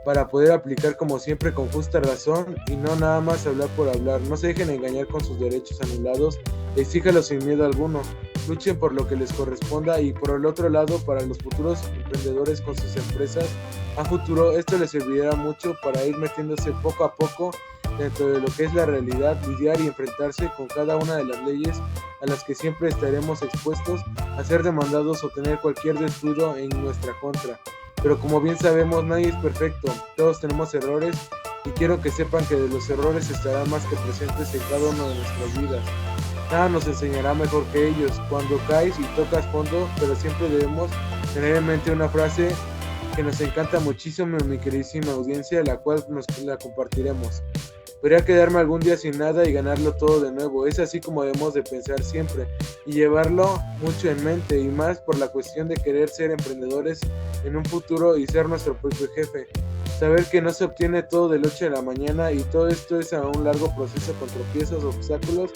para poder aplicar como siempre con justa razón y no nada más hablar por hablar. No se dejen engañar con sus derechos anulados, exíjalos sin miedo alguno, luchen por lo que les corresponda. Y por el otro lado, para los futuros emprendedores con sus empresas, a futuro esto les servirá mucho para ir metiéndose poco a poco dentro de lo que es la realidad, lidiar y enfrentarse con cada una de las leyes a las que siempre estaremos expuestos a ser demandados o tener cualquier descuido en nuestra contra. Pero como bien sabemos, nadie es perfecto, todos tenemos errores, y quiero que sepan que de los errores estarán más que presentes en cada una de nuestras vidas. Nada nos enseñará mejor que ellos. Cuando caes y tocas fondo, pero siempre debemos tener en mente una frase que nos encanta muchísimo, mi queridísima audiencia, la cual la compartiremos. Podría quedarme algún día sin nada y ganarlo todo de nuevo. Es así como debemos de pensar siempre y llevarlo mucho en mente, y más por la cuestión de querer ser emprendedores en un futuro y ser nuestro propio jefe. Saber que no se obtiene todo de la noche a la mañana, y todo esto es a un largo proceso con tropiezos, obstáculos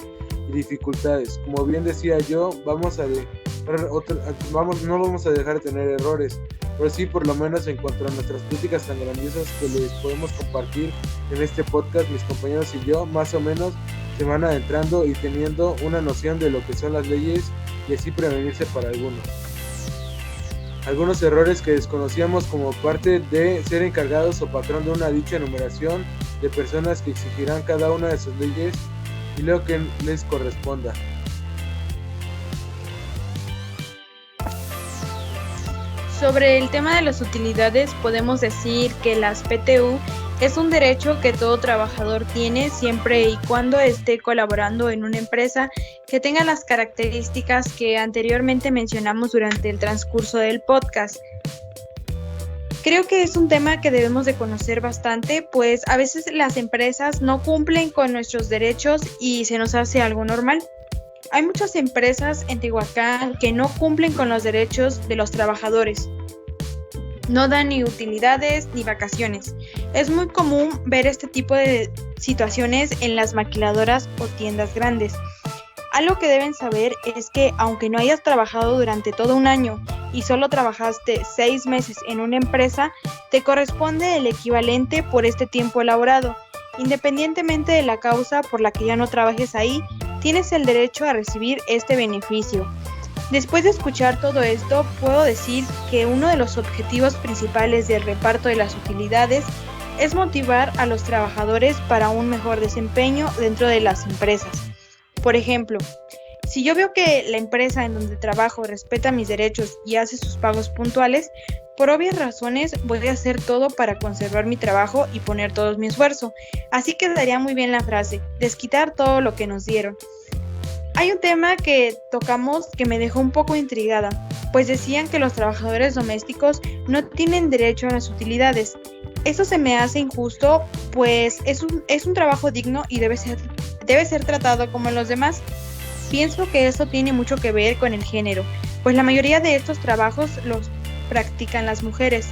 y dificultades. Como bien decía yo, no vamos a dejar de tener errores, pero sí, por lo menos en cuanto a nuestras críticas tan grandiosas que les podemos compartir en este podcast, mis compañeros y yo, más o menos se van adentrando y teniendo una noción de lo que son las leyes y así prevenirse para algunos. Algunos errores que desconocíamos como parte de ser encargados o patrón de una dicha enumeración de personas que exigirán cada una de sus leyes y lo que les corresponda. Sobre el tema de las utilidades, podemos decir que las PTU es un derecho que todo trabajador tiene siempre y cuando esté colaborando en una empresa que tenga las características que anteriormente mencionamos durante el transcurso del podcast. Creo que es un tema que debemos de conocer bastante, pues a veces las empresas no cumplen con nuestros derechos y se nos hace algo normal. Hay muchas empresas en Tehuacán que no cumplen con los derechos de los trabajadores. No dan ni utilidades ni vacaciones. Es muy común ver este tipo de situaciones en las maquiladoras o tiendas grandes. Algo que deben saber es que aunque no hayas trabajado durante todo un año y solo trabajaste 6 meses en una empresa, te corresponde el equivalente por este tiempo elaborado. Independientemente de la causa por la que ya no trabajes ahí, tienes el derecho a recibir este beneficio. Después de escuchar todo esto, puedo decir que uno de los objetivos principales del reparto de las utilidades es motivar a los trabajadores para un mejor desempeño dentro de las empresas. Por ejemplo, si yo veo que la empresa en donde trabajo respeta mis derechos y hace sus pagos puntuales, por obvias razones voy a hacer todo para conservar mi trabajo y poner todo mi esfuerzo. Así quedaría muy bien la frase, desquitar todo lo que nos dieron. Hay un tema que tocamos que me dejó un poco intrigada, pues decían que los trabajadores domésticos no tienen derecho a las utilidades. Eso se me hace injusto, pues es un trabajo digno y debe ser tratado como los demás. Pienso que eso tiene mucho que ver con el género, pues la mayoría de estos trabajos los practican las mujeres.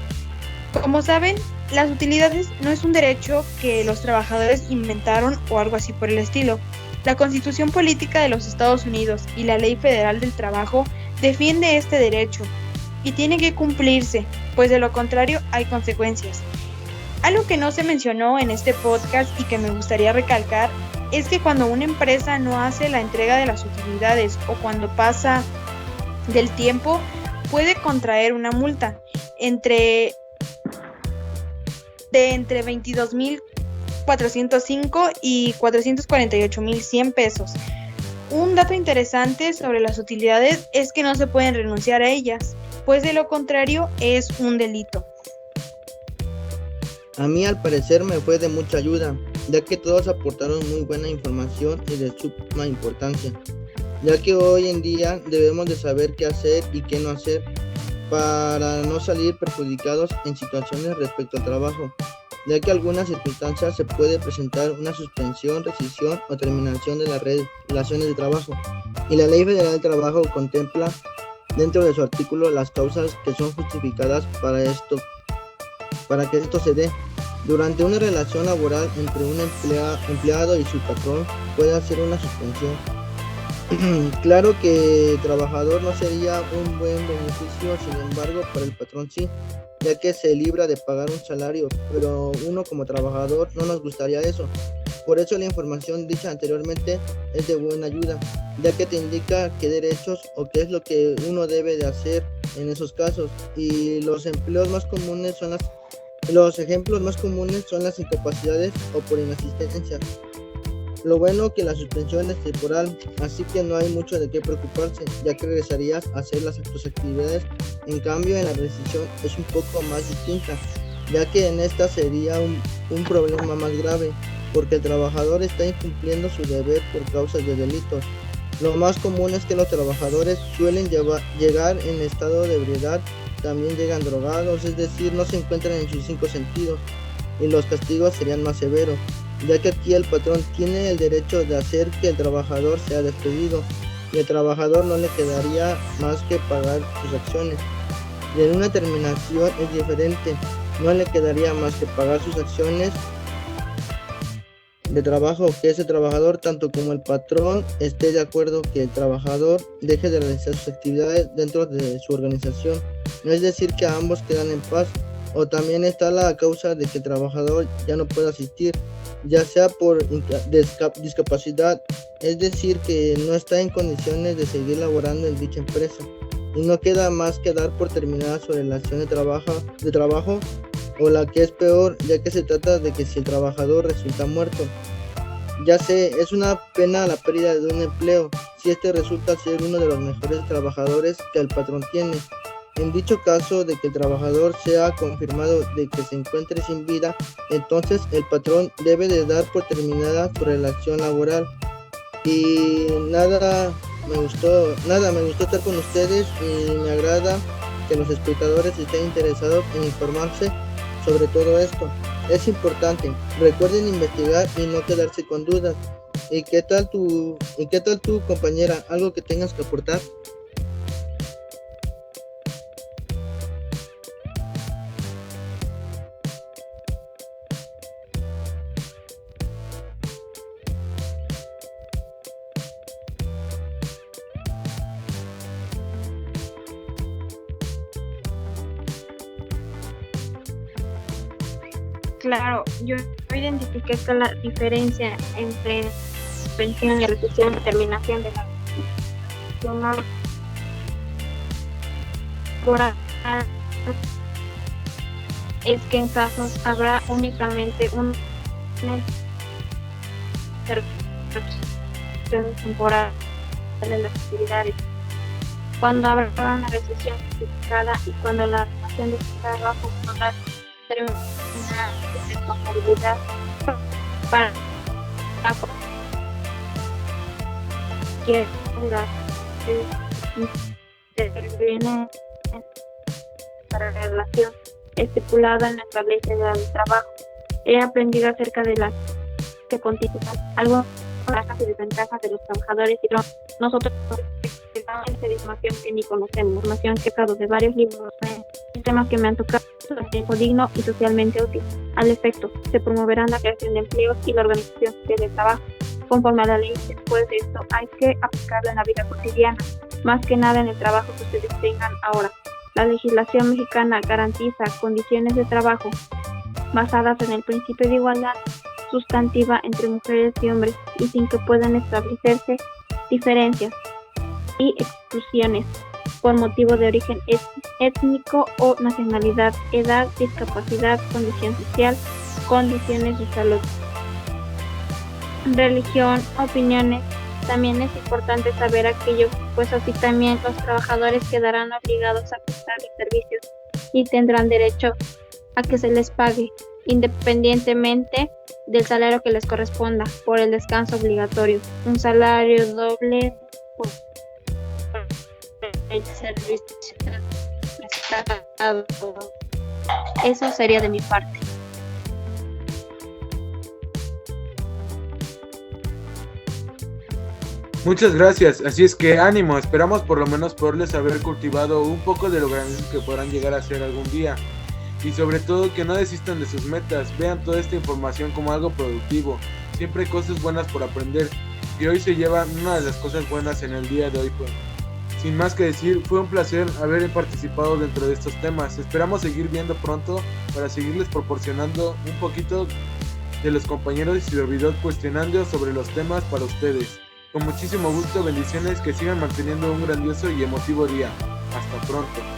Como saben, las utilidades no es un derecho que los trabajadores inventaron o algo así por el estilo. La Constitución Política de los Estados Unidos y la Ley Federal del Trabajo defiende este derecho y tiene que cumplirse, pues de lo contrario hay consecuencias. Algo que no se mencionó en este podcast y que me gustaría recalcar es que cuando una empresa no hace la entrega de las utilidades o cuando pasa del tiempo, puede contraer una multa entre 22,405 y 448,100 pesos. Un dato interesante sobre las utilidades es que no se pueden renunciar a ellas, pues de lo contrario es un delito. A mí al parecer me fue de mucha ayuda, ya que todos aportaron muy buena información y de suma importancia, ya que hoy en día debemos de saber qué hacer y qué no hacer para no salir perjudicados en situaciones respecto al trabajo, ya que en algunas circunstancias se puede presentar una suspensión, rescisión o terminación de las relaciones de trabajo, y la Ley Federal del Trabajo contempla dentro de su artículo las causas que son justificadas para que esto se dé. Durante una relación laboral entre un empleado y su patrón puede hacer una suspensión. Claro que el trabajador no sería un buen beneficio, sin embargo para el patrón sí, ya que se libra de pagar un salario, pero uno como trabajador no nos gustaría eso. Por eso la información dicha anteriormente es de buena ayuda, ya que te indica qué derechos o qué es lo que uno debe de hacer en esos casos. Y los ejemplos más comunes son las incapacidades o por inasistencia. Lo bueno que la suspensión es temporal, así que no hay mucho de qué preocuparse, ya que regresarías a hacer tus actividades. En cambio, en la rescisión es un poco más distinta, ya que en esta sería un problema más grave, porque el trabajador está incumpliendo su deber por causas de delitos. Lo más común es que los trabajadores suelen llegar en estado de ebriedad, también llegan drogados, es decir, no se encuentran en sus 5 sentidos, y los castigos serían más severos, ya que aquí el patrón tiene el derecho de hacer que el trabajador sea despedido, y al trabajador no le quedaría más que pagar sus acciones. Y en una terminación es diferente, no le quedaría más que pagar sus acciones de trabajo, que ese trabajador, tanto como el patrón, esté de acuerdo que el trabajador deje de realizar sus actividades dentro de su organización. No es decir que ambos quedan en paz, O también está la causa de que el trabajador ya no pueda asistir, ya sea por discapacidad, es decir, que no está en condiciones de seguir laborando en dicha empresa y no queda más que dar por terminada su relación de trabajo, o la que es peor, ya que se trata de que si el trabajador resulta muerto. Ya sé, es una pena la pérdida de un empleo, si este resulta ser uno de los mejores trabajadores que el patrón tiene. En dicho caso de que el trabajador sea confirmado de que se encuentre sin vida, entonces el patrón debe de dar por terminada su relación laboral. Y me gustó estar con ustedes y me agrada que los espectadores estén interesados en informarse sobre todo esto. Es importante, recuerden investigar y no quedarse con dudas. ¿Y qué tal tu compañera? ¿Algo que tengas que aportar? Claro, yo identifiqué que la diferencia entre suspensión y rescisión y terminación de la relación laboral es que en casos habrá únicamente una interrupción temporal de las actividades, cuando habrá una recesión justificada y cuando la relación de trabajo total termina de responsabilidad para que interviene para la relación estipulada en nuestra ley federal del trabajo. He aprendido acerca de las que constituyen algunas ventajas y desventajas de los trabajadores y nosotros esta información que ni conocemos, información que he sacado de varios libros, temas que me han tocado, tiempo digno y socialmente útil. Al efecto, se promoverán la creación de empleos y la organización del trabajo conforme a la ley. Después de esto, hay que aplicarla en la vida cotidiana, más que nada en el trabajo que ustedes tengan ahora. La legislación mexicana garantiza condiciones de trabajo basadas en el principio de igualdad sustantiva entre mujeres y hombres y sin que puedan establecerse diferencias y exclusiones por motivo de origen étnico o nacionalidad, edad, discapacidad, condición social, condiciones de salud, religión, opiniones. También es importante saber aquello, pues así también los trabajadores quedarán obligados a prestar los servicios y tendrán derecho a que se les pague, independientemente del salario que les corresponda, por el descanso obligatorio, un salario doble por el servicio prestado. Eso sería de mi parte. Muchas gracias, así es que ánimo, esperamos por lo menos poderles haber cultivado un poco de lo grandiosos que podrán llegar a ser algún día. Y sobre todo que no desistan de sus metas, vean toda esta información como algo productivo, siempre hay cosas buenas por aprender, y hoy se lleva una de las cosas buenas en el día de hoy. Sin más que decir, fue un placer haber participado dentro de estos temas, esperamos seguir viendo pronto para seguirles proporcionando un poquito de los compañeros y servidor cuestionando sobre los temas para ustedes. Con muchísimo gusto, bendiciones, que sigan manteniendo un grandioso y emotivo día. Hasta pronto.